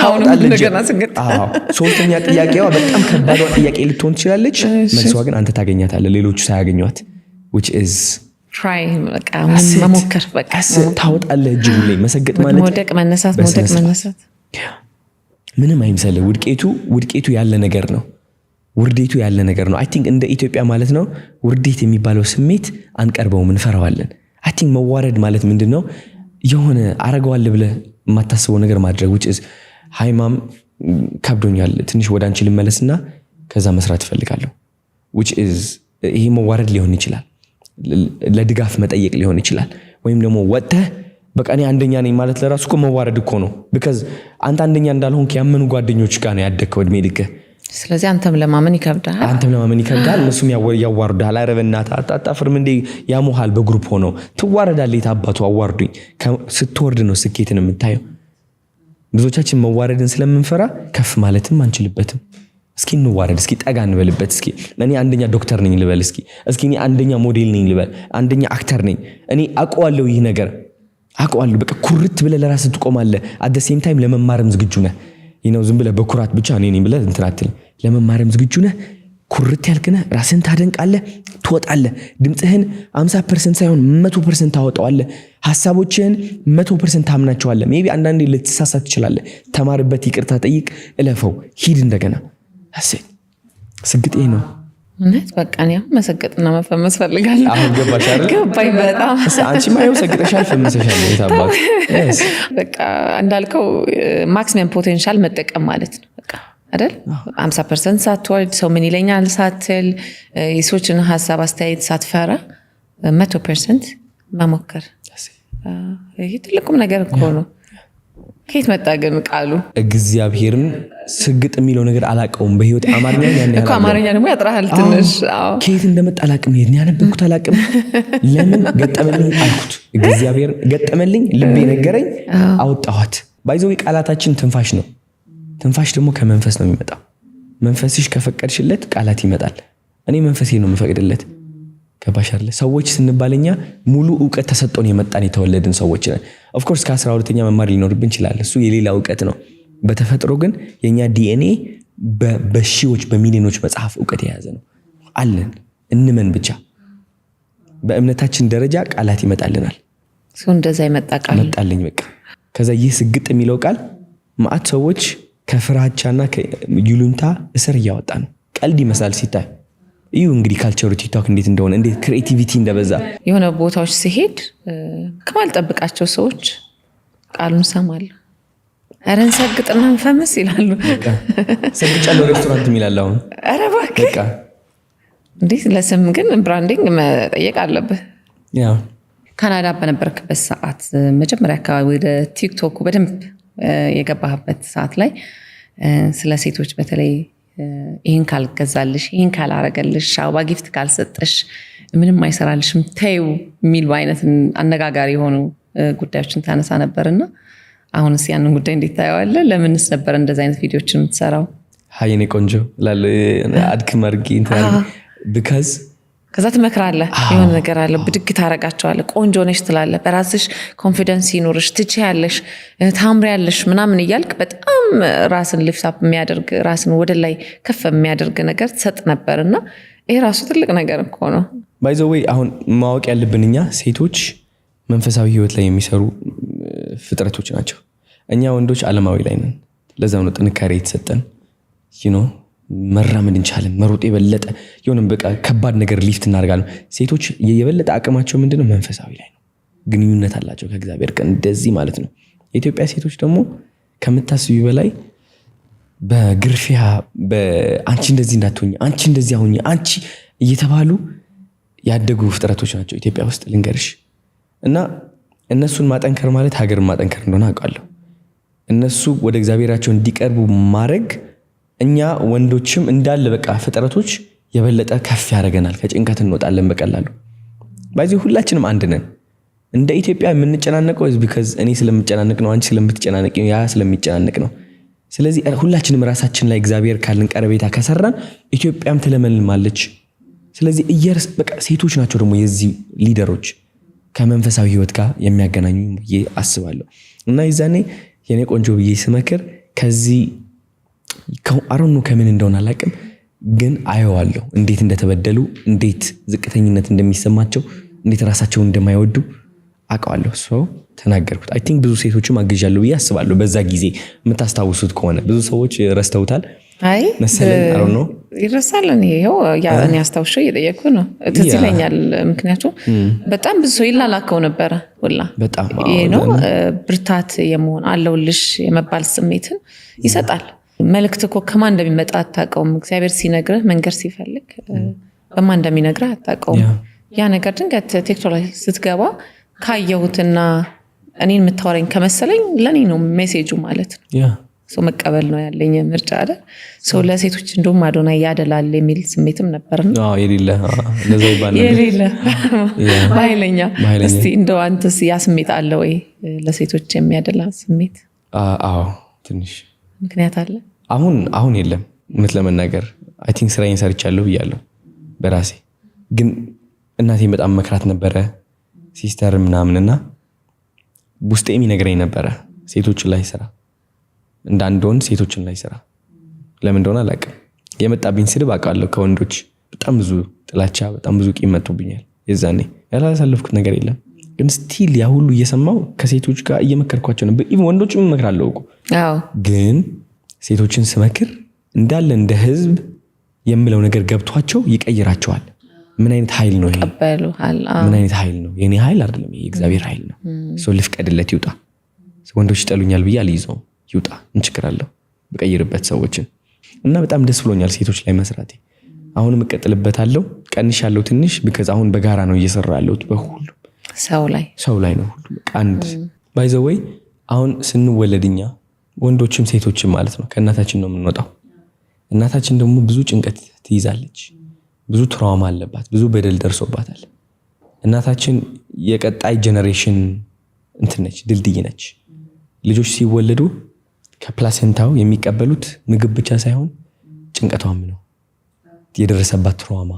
ታውጣለህ እንደገና ስግጥ ሶስተኛ ጥያቄዋ በጣም ከባዷ ጥያቄ ልትሆን ትችላለች መልሷ ግን አንተ ታገኛታለህ ሌሎቹ ሳያገኙት which is try በቃ መሞከር በቃ ታውጣለህ እጅ ላይ መሰገጥ ማለት መውደቅ መነሳት ምንም አይምሰልህ ውድቄቱ ያለ ነገር ነው ውርዴቱ ያለ ነገር ነው I think እንደ ኢትዮጵያ ማለት ነው ውርዴት የሚባለው ስሜት አንቀርበውም እንፈራዋለን I think መዋረድ ማለት ምንድነው የሆነ አረጋዋል ብለ ማታስበው ነገር ማድረግ which is ሃይማም ከብዶኛል ትንሽ ወደ አንቺ ልመለስና ከዛ መስራት ፈልጋለሁ which is ይሄ መዋረድ ሊሆን ይችላል ለድጋፍ መጠየቅ ሊሆን ይችላል ወይም ደግሞ ወጥተህ በቃ እኔ አንደኛ ነኝ ማለት ለራሱ እኮ መዋረድ እኮ ነው because አንተ አንደኛ እንዳልሆንክ ያመኑ ጓደኞች ጋር ነው ያደከው እድሜ ልክ ስለዚህ አንተም ለማመን ይከብዳል እነሱም ያዋርዳል አረበናታ አጣጣፍርም እንዴ ያሞሃል በግሩፕ ሆኖ ትዋረዳለህ ታባቱ አዋርዱኝ ስትወርድ ነው ስኬትን የምታየው ብዙዎቻችን መዋረድን ስለምንፈራ ከፍ ማለትም አንችልበትም እስኪ እንዋረድ እስኪ ጠጋ እንበልበት እስኪ እኔ አንደኛ ዶክተር ነኝ ልበል እስኪ እኔ አንደኛ ሞዴል ነኝ ልበል አንደኛ አክተር ነኝ እኔ አውቀዋለሁ ይህ ነገር አውቀዋለሁ በቃ ኩርት ብለ ለራስህ ትቆማለህ at the same time ለመማርም ዝግጁ ነህ ዝም ብለ በኩራት ብቻ እኔ ብለ እንትራትል ለመማርም ዝግጁ ነህ ኩርት ያልከነ ራስህን ታደንቃለህ ትወጣለህ ድምጽህን 50% ሳይሆን 100% ታወጣዋለህ ሐሳቦችህን 100% ታምናቸዋለህ ሜቢ አንዳንዴ ልትሳሳት ትችላለህ ተማርበት ይቅርታ ጠይቅ እለፈው ሂድ እንደገና ስግጤ ነው እነት በቃ ነው መሰገጥና መፈመስ ፈልጋለሁ አሁን ገባሽ አይደል ገባኝ በጣም አንቺ ማየው ሰግጠሻል ፈመሰሻል የታባክ በቃ እንዳልከው ማክሲመም ፖቴንሻል መጠቀም ማለት ነው በቃ አይደል 50% ሳትወርድ ሰው ምን ይለኛል ሳትል የሰዎችን ሐሳብ አስተያየት ሳትፈራ 100% መሞከር ይሄ ትልቁም ነገር እኮ ነው ከየት መጣ ግን ቃሉ እግዚአብሔርን ስግጥ የሚለው ነገር አላቀውም በህይወት አማርኛ ያን እኮ አማርኛ ደግሞ ያጥራል ትንሽ ከየት እንደመጣ አላቅም የት ያነበብኩት አላቅም ለምን ገጠመልኝ አልኩት እግዚአብሔር ገጠመልኝ ልቤ ነገረኝ አውጣኋት ባይዘው ቃላታችን ትንፋሽ ነው ትንፋሽ ደግሞ ከመንፈስ ነው የሚመጣው መንፈስሽ ከፈቀድሽለት ቃላት ይመጣል እኔ መንፈሴ ነው የምፈቅድለት ከባሻርለ ሰዎች ስንባለኛ ሙሉ ዕውቀት ተሰጥቶን የመጣን የተወለድን ሰዎች ነን of course ከ12ኛ መማር ሊኖርብን ይችላል እሱ የሌላ ዕውቀት ነው በተፈጥሮ ግን የኛ ዲኤንኤ በሺዎች በሚሊዮኖች መጽሐፍ ዕውቀት የያዘ ነው አለን እንመን ብቻ በእምነታችን ደረጃ ቃላት ይመጣልናል ሰው እንደዛ ይመጣልኝ በቃ ከዛ ይህ ስግጥ የሚለው ቃል ማአት ሰዎች ከፍራቻና ከዩሉንታ እስር ያወጣ ነው ቀልድ ይመስላል ሲታይ እዩ እንግዲህ ካልቸሩ ቲክቶክ እንዴት እንደሆነ እንዴት ክሬቲቪቲ እንደበዛ የሆነ ቦታዎች ሲሄድ ከማልጠብቃቸው ሰዎች ቃሉን ሰማለሁ አረን ሰግጥና እንፈመስ ይላሉ ሰግጫለሁ ሬስቶራንት የሚላለው አረ እባክህ በቃ እንዴት ለስም ግን ብራንዲንግ መጠየቅ አለብህ ያው ካናዳ በነበርክበት ሰዓት መጀመሪያ አካባቢ ወደ ቲክቶክ በደንብ የገባህበት ሰዓት ላይ ስለ ሴቶች በተለይ ይሄን ካልገዛልሽ ይሄን ካላረገልሽ አበባ ጊፍት ካልሰጠሽ ምንም አይሰራልሽም ተይው የሚሉ አይነት አነጋጋሪ የሆኑ ጉዳዮችን ታነሳ ነበርና አሁንስ ያንን ጉዳይ እንዴት ታየዋለህ ለምንስ ነበር እንደዛ አይነት ቪዲዮችን የምትሰራው ሃይኔ ቆንጆ ላለ አድክመርጊ እንታሪ because ከዛ ትመክራለህ የሆነ ነገር አለ ብድግ ታረጋቸዋለህ ቆንጆ ነሽ ትላለህ በራስሽ ኮንፊደንስ ይኖርሽ ትችያለሽ ታምሪያለሽ ምናምን እያልክ በጣም ራስን ሊፍት አፕ የሚያደርግ ራስን ወደ ላይ ከፍ የሚያደርግ ነገር ትሰጥ ነበርና ይሄ ራሱ ትልቅ ነገር እኮ ነው by the way አሁን ማወቅ ያለብንኛ ሴቶች መንፈሳዊ ህይወት ላይ የሚሰሩ ፍጥረቶች ናቸው እኛ ወንዶች ዓለማዊ ላይ ነን ለዛው ነው ጥንካሬ የተሰጠን መራመድ እንቻለን መሮጥ የበለጠ የሆነም በቃ ከባድ ነገር ሊፍት እናደርጋለን ሴቶች የበለጠ አቅማቸው ምንድነው መንፈሳዊ ላይ ነው ግንኙነት አላቸው ከእግዚአብሔር ጋር እንደዚህ ማለት ነው የኢትዮጵያ ሴቶች ደግሞ ከምታስቢ በላይ በግርፊያ በአንቺ እንደዚህ እንዳትሆኚ አንቺ እንደዚህ አሁኚ አንቺ እየተባሉ ያደጉ ፍጥረቶች ናቸው ኢትዮጵያ ውስጥ ልንገርሽ እና እነሱን ማጠንከር ማለት ሀገርን ማጠንከር እንደሆነ አውቃለሁ እነሱ ወደ እግዚአብሔራቸው እንዲቀርቡ ማድረግ እኛ ወንዶችም እንዳለ በቃ ፍጥረቶች የበለጠ ከፍ ያደርገናል ከጭንቀት እንወጣለን በቀላሉ ባይዚ ሁላችንም አንድ ነን እንደ ኢትዮጵያ የምንጨናነቀው because እኔ ስለምጨናነቅ ነው አንቺ ስለምትጨናነቂ ያ ስለሚጨናነቅ ነው ስለዚህ ሁላችንም ራሳችን ላይ እግዚአብሔር ካልን ቀረቤታ ከሰራን ኢትዮጵያም ትለመልማለች ስለዚህ እየርስ በቃ ሴቶች ናቸው ደግሞ የዚህ ሊደሮች ከመንፈሳዊ ህይወት ጋር የሚያገናኙ አስባለሁ እና ይዛኔ የኔ ቆንጆ ብዬ ስመክር ከዚህ አሮኑ ከምን እንደሆነ አላቅም ግን አየዋለሁ እንዴት እንደተበደሉ እንዴት ዝቅተኝነት እንደሚሰማቸው እንዴት ራሳቸውን እንደማይወዱ አውቃለሁ ሰው ተናገርኩት አይ ቲንክ ብዙ ሴቶችም አግዣለሁ ብዬ አስባለሁ በዛ ጊዜ የምታስታውሱት ከሆነ ብዙ ሰዎች ረስተውታል አይ መሰለኝ አሮኑ ይረሳል እኔ ያኔ አስታውሻው እየጠየኩ ነው ትዝ ይለኛል ምክንያቱም በጣም ብዙ ሰው ይላላከው ነበር ወላ በጣም ነው ብርታት የመሆን አለውልሽ የመባል ስሜትን ይሰጣል መልእክት እኮ ከማን እንደሚመጣ አታውቀውም እግዚአብሔር ሲነግርህ መንገር ሲፈልግ በማን እንደሚነግርህ አታውቀውም ያ ነገር ድንገት ቴክኖሎጂ ስትገባ ካየሁትና እኔን የምታወራኝ ከመሰለኝ ለኔ ነው ሜሴጁ ማለት ነው ሰው መቀበል ነው ያለኝ ምርጫ አይደል ሰው ለሴቶች እንደውም አዶናይ ያደላል የሚል ስሜትም ነበርና የሌለ ለዛ ይባላል የሌለ ባይለኛ እስቲ እንደው አንተስ ያ ስሜት አለ ወይ ለሴቶች የሚያደላ ስሜት አዎ ትንሽ ምክንያት አለ አሁን የለም ምት ለመናገር አይ ቲንክ ስራዬን ሰርቻለሁ ብያለሁ በራሴ ግን እናቴ በጣም መክራት ነበረ ሲስተር ምናምንና ውስጤ የሚነግረኝ ነበረ ሴቶችን ላይ ስራ እንዳንዶን ሴቶችን ላይ ስራ ለምን እንደሆነ አላውቅም የመጣብኝ ስድብ አውቃለሁ ከወንዶች በጣም ብዙ ጥላቻ በጣም ብዙ ቂም መጥቶብኛል የዛኔ ያላሳለፍኩት ነገር የለም ግን ስቲል ያ ሁሉ እየሰማው ከሴቶች ጋር እየመከርኳቸው ነበር ኢቭን ወንዶችም መከራለሁ እኮ ግን ሴቶችን ስመክር እንዳለ እንደ ህዝብ የምለው ነገር ገብቷቸው ይቀይራቸዋል ምን አይነት ኃይል ነው ይሄ ምን አይነት ኃይል ነው የኔ ኃይል አይደለም ይሄ እግዚአብሔር ኃይል ነው ሰው ልፍቀድለት ይውጣ ወንዶች ይጠሉኛል ብዬ አልይዘው ይውጣ እንችግራለሁ በቀይርበት ሰዎችን እና በጣም ደስ ብሎኛል ሴቶች ላይ መስራቴ አሁንም እቀጥልበታለሁ ቀንሻለሁ ትንሽ because አሁን በጋራ ነው እየሰራለሁት በሁሉ ሰው ላይ ነው ሁሉ አንድ by the way አሁን ስንወለድኛ ወንዶችም ሴቶችም ማለት ነው ከእናታችን ነው የምንወጣው እናታችን ደግሞ ብዙ ጭንቀት ትይዛለች ብዙ ትራውማ አለባት ብዙ በደል ደርሶባታል እናታችን የቀጣይ ጄነሬሽን እንትነች ድልድይ ነች ልጆች ሲወለዱ ከፕላሴንታው የሚቀበሉት ምግብ ብቻ ሳይሆን ጭንቀቷም ነው የደረሰባት ትራውማ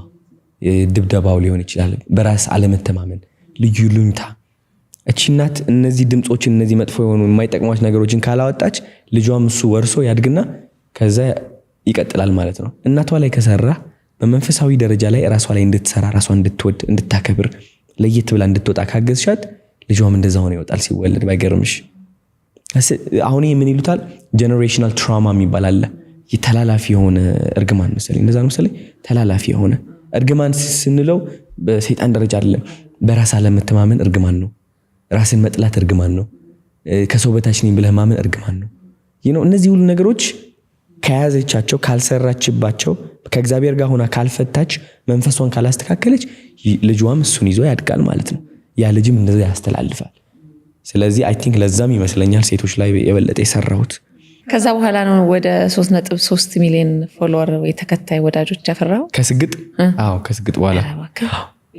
ድብደባው ሊሆን ይችላል በራስ አለመተማመን ልዩ ሉኝታ እቺ እናት እነዚህ ድምጾችን እነዚህ መጥፎ የሆኑ የማይጠቅሟት ነገሮችን ካላወጣች ልጇም እሱ ወርሶ ያድግና ከዛ ይቀጥላል ማለት ነው እናቷ ላይ ከሰራ በመንፈሳዊ ደረጃ ላይ ራሷ ላይ እንድትሰራ ራሷን እንድትወድ እንድታከብር ለየት ብላ እንድትወጣ ካገዝሻት ልጇም እንደዛ ሆነ ይወጣል ሲወለድ ባይገርምሽ አሁን ምን ይሉታል ጄነሬሽናል ትራውማ የሚባል አለ የተላላፊ የሆነ እርግማን መሰለኝ እንደዛ ነው መሰለኝ ተላላፊ የሆነ እርግማን ስንለው በሰይጣን ደረጃ አይደለም በራስ አለመተማመን እርግማን ነው ራስን መጥላት እርግማን ነው ከሰው በታች ነኝ ብለህ ማመን እርግማን ነው እነዚህ ሁሉ ነገሮች ከያዘቻቸው ካልሰራችባቸው ከእግዚአብሔር ጋር ሆና ካልፈታች መንፈሷን ካላስተካከለች ልጇም እሱን ይዞ ያድጋል ማለት ነው ያ ልጅም እንደዛ ያስተላልፋል ስለዚህ አይ ቲንክ ለዛም ይመስለኛል ሴቶች ላይ የበለጠ የሰራሁት ከዛ በኋላ ነው ወደ 3.3 ሚሊዮን ፎሎወር ወይ ተከታይ ወዳጆች ያፈራው ከስግጥ ከስግጥ በኋላ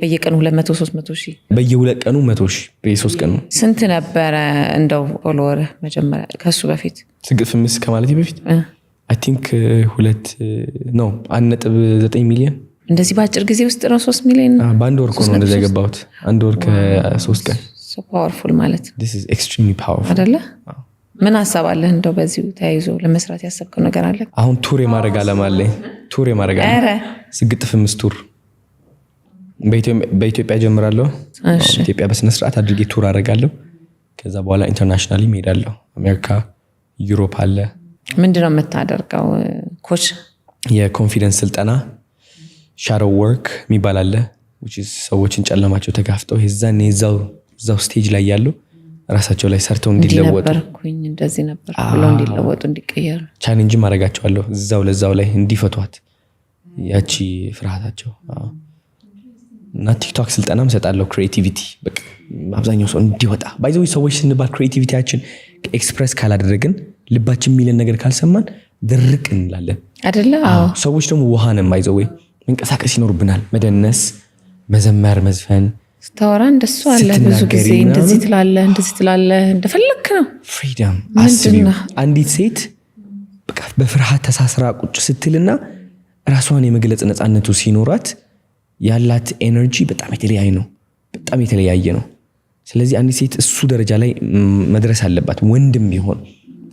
በየቀኑ 200-300 ሺህ በየሁለት ቀኑ 100 ሺህ በየሶስት ቀኑ ስንት ነበረ እንደው ፎሎወር መጀመሪያ ከሱ በፊት ስግጥ ፍምስ ከማለት በፊት አይ ቲንክ 1.9 ሚሊዮን እንደዚህ በአጭር ጊዜ ውስጥ ነው 3 ሚሊዮን በአንድ ወር ነው እንደዛ የገባሁት አንድ ወር ከ3 ቀን so powerful ማለት this is extremely powerful አይደለ ምን ሐሳብ አለ እንደው በዚህ ተያይዞ ለመስራት ያሰብከው ነገር አለ አሁን ቱር የማድረግ አላማ አለ ቱር የማድረግ አለ ስግጥ ፍምስ ቱር በኢትዮጵያ ጀምራለሁ ኢትዮጵያ በስነ ስርዓት አድርጌ ቱር አደርጋለሁ ከዛ በኋላ ኢንተርናሽናሊ ሄዳለሁ አሜሪካ ዩሮፕ አለ ምንድነው የምታደርገው ኮች የኮንፊደንስ ስልጠና shadow work የሚባል አለ which is ሰዎችን ጨለማቸው ተጋፍጠው እዛው ስቴጅ ላይ ያሉ ራሳቸው ላይ ሰርተው እንዲለወጡ እንደዚህ ነበር ብለው እንዲለወጡ እንዲቀየሩ ቻሌንጅ ማድረጋቸዋለሁ ለዛው ላይ እንዲፈቷት ያቺ ፍርሃታቸው እና ቲክቶክ ስልጠናም ሰጣለሁ ክሬቲቪቲ በቃ አብዛኛው ሰው እንዲወጣ ባይዘው ሰዎች ስንባል ክሬቲቪቲያችን ኤክስፕረስ ካላደረግን ልባችን የሚለን ነገር ካልሰማን ድርቅ እንላለን አይደለ? ሰዎች ደግሞ ውሃንም አይዘው ወይ መንቀሳቀስ ይኖርብናል። መደነስ፣ መዘመር፣ መዝፈን ስታወራ እንደሱ አለ ብዙ ጊዜ እንደዚህ ትላለህ እንደፈለክ ነው። ፍሪደም አስቢ። አንዲት ሴት በቃ በፍርሃት ተሳስራ ቁጭ ስትልና ራሷን የመግለጽ ነፃነቱ ሲኖራት ያላት ኤነርጂ በጣም የተለያየ ነው። ስለዚህ አንዲት ሴት እሱ ደረጃ ላይ መድረስ አለባት። ወንድም ቢሆን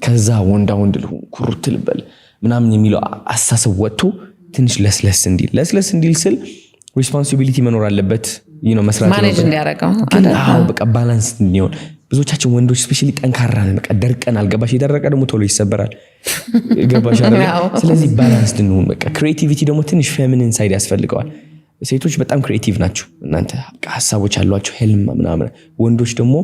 ከዛ ወንዳ ወንድ ልሁን ኩሩት ልበል ምናምን የሚለው አሳሰብ ወጥቶ ትንሽ ለስለስ እንዲል ስል ሪስፖንሲቢሊቲ መኖር አለበት። መስራት ማኔጅ እንዲያረጋው በቃ ባላንስ እንዲሆን። ብዙዎቻችን ወንዶች ስፔሻሊ ጠንካራ ነን፣ በቃ ደርቀን አልገባሽ። የደረቀ ደግሞ ቶሎ ይሰበራል። ገባሽ አይደል? ስለዚህ ባላንስ እንሁን። በቃ ክሪኤቲቪቲ ደግሞ ትንሽ ፌሚኒን ሳይድ ያስፈልገዋል። ሴቶች በጣም ክሪኤቲቭ ናቸው እናንተ፣ በቃ ሀሳቦች አሏቸው፣ ህልም ምናምን። ወንዶች ደግሞ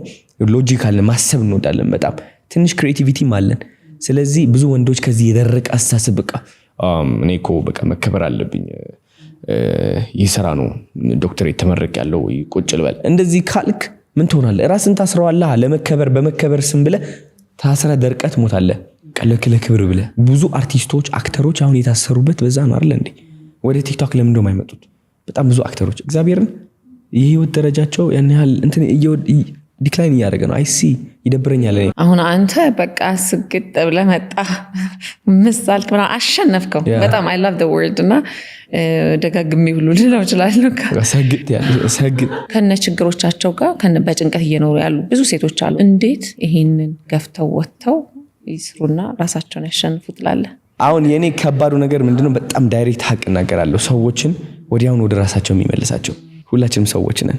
ሎጂካል ማሰብ እንወዳለን በጣም፣ ትንሽ ክሪኤቲቪቲም አለን። ስለዚህ ብዙ ወንዶች ከዚህ የደረቀ አስተሳሰብ በቃ እኔ እኮ በቃ መከበር አለብኝ፣ ይህ ስራ ነው፣ ዶክተሬት ተመረቅ ያለው ቁጭ ልበል፣ እንደዚህ ካልክ ምን ትሆናለህ? ራስን ታስረዋለህ። ለመከበር በመከበር ስም ብለህ ታስረህ ደርቀት ሞታለህ። ለክብር ብለህ ብዙ አርቲስቶች፣ አክተሮች አሁን የታሰሩበት በዛ ነው አይደል እንዴ? ወደ ቲክቶክ ለምን እንደው የማይመጡት? በጣም ብዙ አክተሮች እግዚአብሔርን የህይወት ደረጃቸው ያን ያህል እንትን ዲክላይን እያደረገ ነው። አይሲ ይደብረኛል። አሁን አንተ በቃ ስግጥ ብለህ መጣ ምሳልክ ምናምን አሸነፍከው። በጣም አይ ላቭ ዘ ወርድ እና ደጋግሜ ሁሉ ልለው እችላለሁ። ከነ ችግሮቻቸው ጋር በጭንቀት እየኖሩ ያሉ ብዙ ሴቶች አሉ። እንዴት ይሄንን ገፍተው ወጥተው ይስሩና ራሳቸውን ያሸንፉ ትላለህ? አሁን የኔ ከባዱ ነገር ምንድነው? በጣም ዳይሬክት ሀቅ እናገራለሁ። ሰዎችን ወዲያውን ወደ ራሳቸው የሚመልሳቸው። ሁላችንም ሰዎች ነን።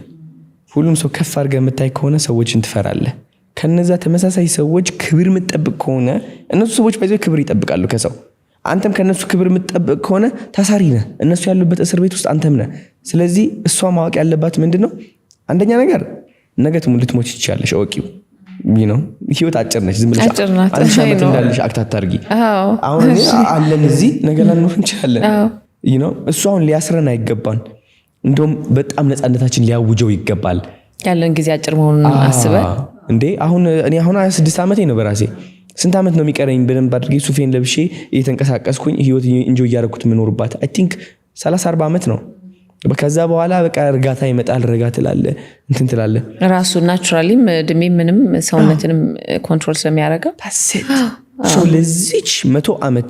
ሁሉም ሰው ከፍ አድርገህ የምታይ ከሆነ ሰዎችን ትፈራለህ። ከነዛ ተመሳሳይ ሰዎች ክብር የምትጠብቅ ከሆነ እነሱ ሰዎች በዚህ ክብር ይጠብቃሉ ከሰው። አንተም ከነሱ ክብር የምትጠብቅ ከሆነ ታሳሪ ነህ። እነሱ ያሉበት እስር ቤት ውስጥ አንተም ነህ። ስለዚህ እሷ ማወቅ ያለባት ምንድነው? አንደኛ ነገር ነገ ልትሞች ትችያለሽ፣ እወቂው። ህይወት አጭር ነች። ዝም ብለሽ አንድ ሺህ ዓመት እንዳለሽ አክት አታርጊ። አሁን አለን እዚህ ነገ ላንኖር እንችላለን። እሱ አሁን ሊያስረን አይገባን። እንደውም በጣም ነፃነታችን ሊያውጀው ይገባል። ያለን ጊዜ አጭር መሆኑን አስበህ እንዴ አሁን እኔ 26 ዓመቴ ነው በራሴ። ስንት ዓመት ነው የሚቀረኝ በደንብ አድርጌ ሱፌን ለብሼ እየተንቀሳቀስኩኝ ህይወት ኢንጆይ እያደረኩት የምኖርባት? አይ ቲንክ 30-40 ዓመት ነው። ከዛ በኋላ በቃ እርጋታ ይመጣል። ረጋ ትላለህ፣ እንትን ትላለህ። ራሱ ናቹራሊም እድሜ ምንም ሰውነትንም ኮንትሮል ስለሚያደርገው ለዚች 100 ዓመት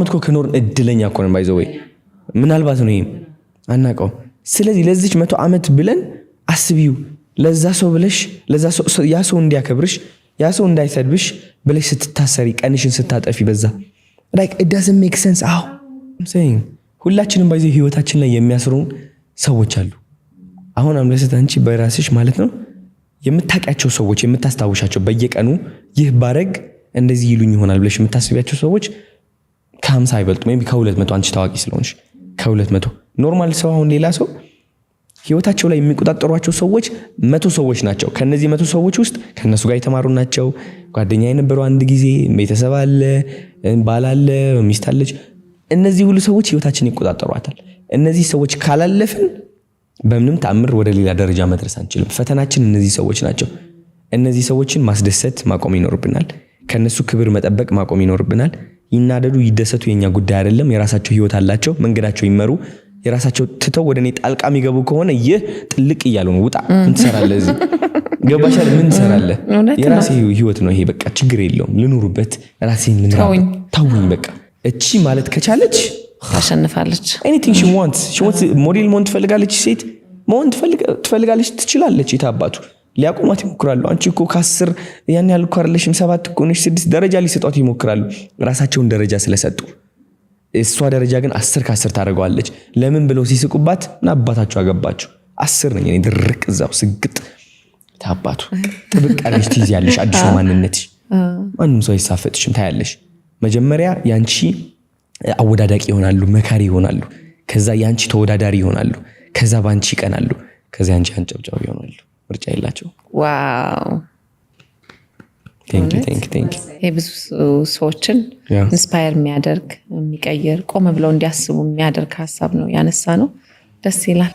እኮ ከኖርን እድለኛ እኮ ነን። ባይዘው ወይ ምናልባት ነው ይሄም አናውቀው። ስለዚህ ለዚች 100 ዓመት ብለን አስቢው። ለዛ ሰው ብለሽ ያ ሰው እንዲያከብርሽ፣ ያ ሰው እንዳይሰድብሽ ብለሽ ስትታሰሪ፣ ቀንሽን ስታጠፊ በዛ like it doesn't make sense። I'm saying ሁላችንም ባይዘው ህይወታችን ላይ የሚያስሩን ሰዎች አሉ። አሁን አምለሰት አንቺ በራስሽ ማለት ነው የምታውቂያቸው ሰዎች፣ የምታስታውሻቸው በየቀኑ ይህ ባረግ እንደዚህ ይሉኝ ይሆናል ብለሽ የምታስቢያቸው ሰዎች ከ50 አይበልጡ ወይም ከ200 አንቺ ታዋቂ ስለሆንሽ ከ200 ኖርማል ሰው አሁን ሌላ ሰው ህይወታቸው ላይ የሚቆጣጠሯቸው ሰዎች 100 ሰዎች ናቸው። ከነዚህ 100 ሰዎች ውስጥ ከነሱ ጋር የተማሩ ናቸው። ጓደኛ የነበረው አንድ ጊዜ ቤተሰብ አለ፣ ባል አለ፣ ሚስት አለች። እነዚህ ሁሉ ሰዎች ህይወታችንን ይቆጣጠሯታል። እነዚህ ሰዎች ካላለፍን በምንም ተአምር ወደ ሌላ ደረጃ መድረስ አንችልም። ፈተናችን እነዚህ ሰዎች ናቸው። እነዚህ ሰዎችን ማስደሰት ማቆም ይኖርብናል። ከነሱ ክብር መጠበቅ ማቆም ይኖርብናል። ይናደዱ ይደሰቱ የኛ ጉዳይ አይደለም። የራሳቸው ህይወት አላቸው፣ መንገዳቸው ይመሩ። የራሳቸው ትተው ወደኔ ጣልቃ የሚገቡ ከሆነ ይህ ጥልቅ እያሉ ነው። ውጣ ምን ትሰራለህ እዚህ? ገባሻል? ምን ትሰራለህ? የራሴ ህይወት ነው ይሄ፣ በቃ ችግር የለውም ልኑርበት፣ ራሴን ልምራ፣ ታውኝ በቃ። እቺ ማለት ከቻለች ታሸንፋለች። anything she wants ሞዴል መሆን ትፈልጋለች፣ ሴት መሆን ትፈልጋለች፣ ትችላለች። የታባቱ ሊያቆማት ይሞክራሉ። አንቺ እኮ ከ10 ያን ያህል እኮ አይደለሽም፣ 7 እኮ ነሽ፣ 6 ደረጃ ሊሰጧት ይሞክራሉ። ራሳቸውን ደረጃ ስለሰጡ እሷ ደረጃ ግን 10 ከ10 ታደርገዋለች። ለምን ብለው ሲስቁባት እና አባታቸው አገባቸው 10 ነኝ እኔ ድርቅ እዛው ስግጥ ታባቱ ጥብቅ አለሽ ትይያለሽ። አዲስ ማንነትሽ ማንም ሰው አይሳፈጥሽም። ታያለሽ መጀመሪያ ያንቺ አወዳዳቂ ይሆናሉ፣ መካሪ ይሆናሉ። ከዛ ያንቺ ተወዳዳሪ ይሆናሉ። ከዛ ባንቺ ይቀናሉ። ከዛ ያንቺ አንጨብጫቢ ይሆናሉ። ምርጫ የላቸው። ዋው ቴንክ ዩ። ብዙ ሰዎችን ኢንስፓየር የሚያደርግ የሚቀይር ቆም ብለው እንዲያስቡ የሚያደርግ ሀሳብ ነው ያነሳ ነው። ደስ ይላል።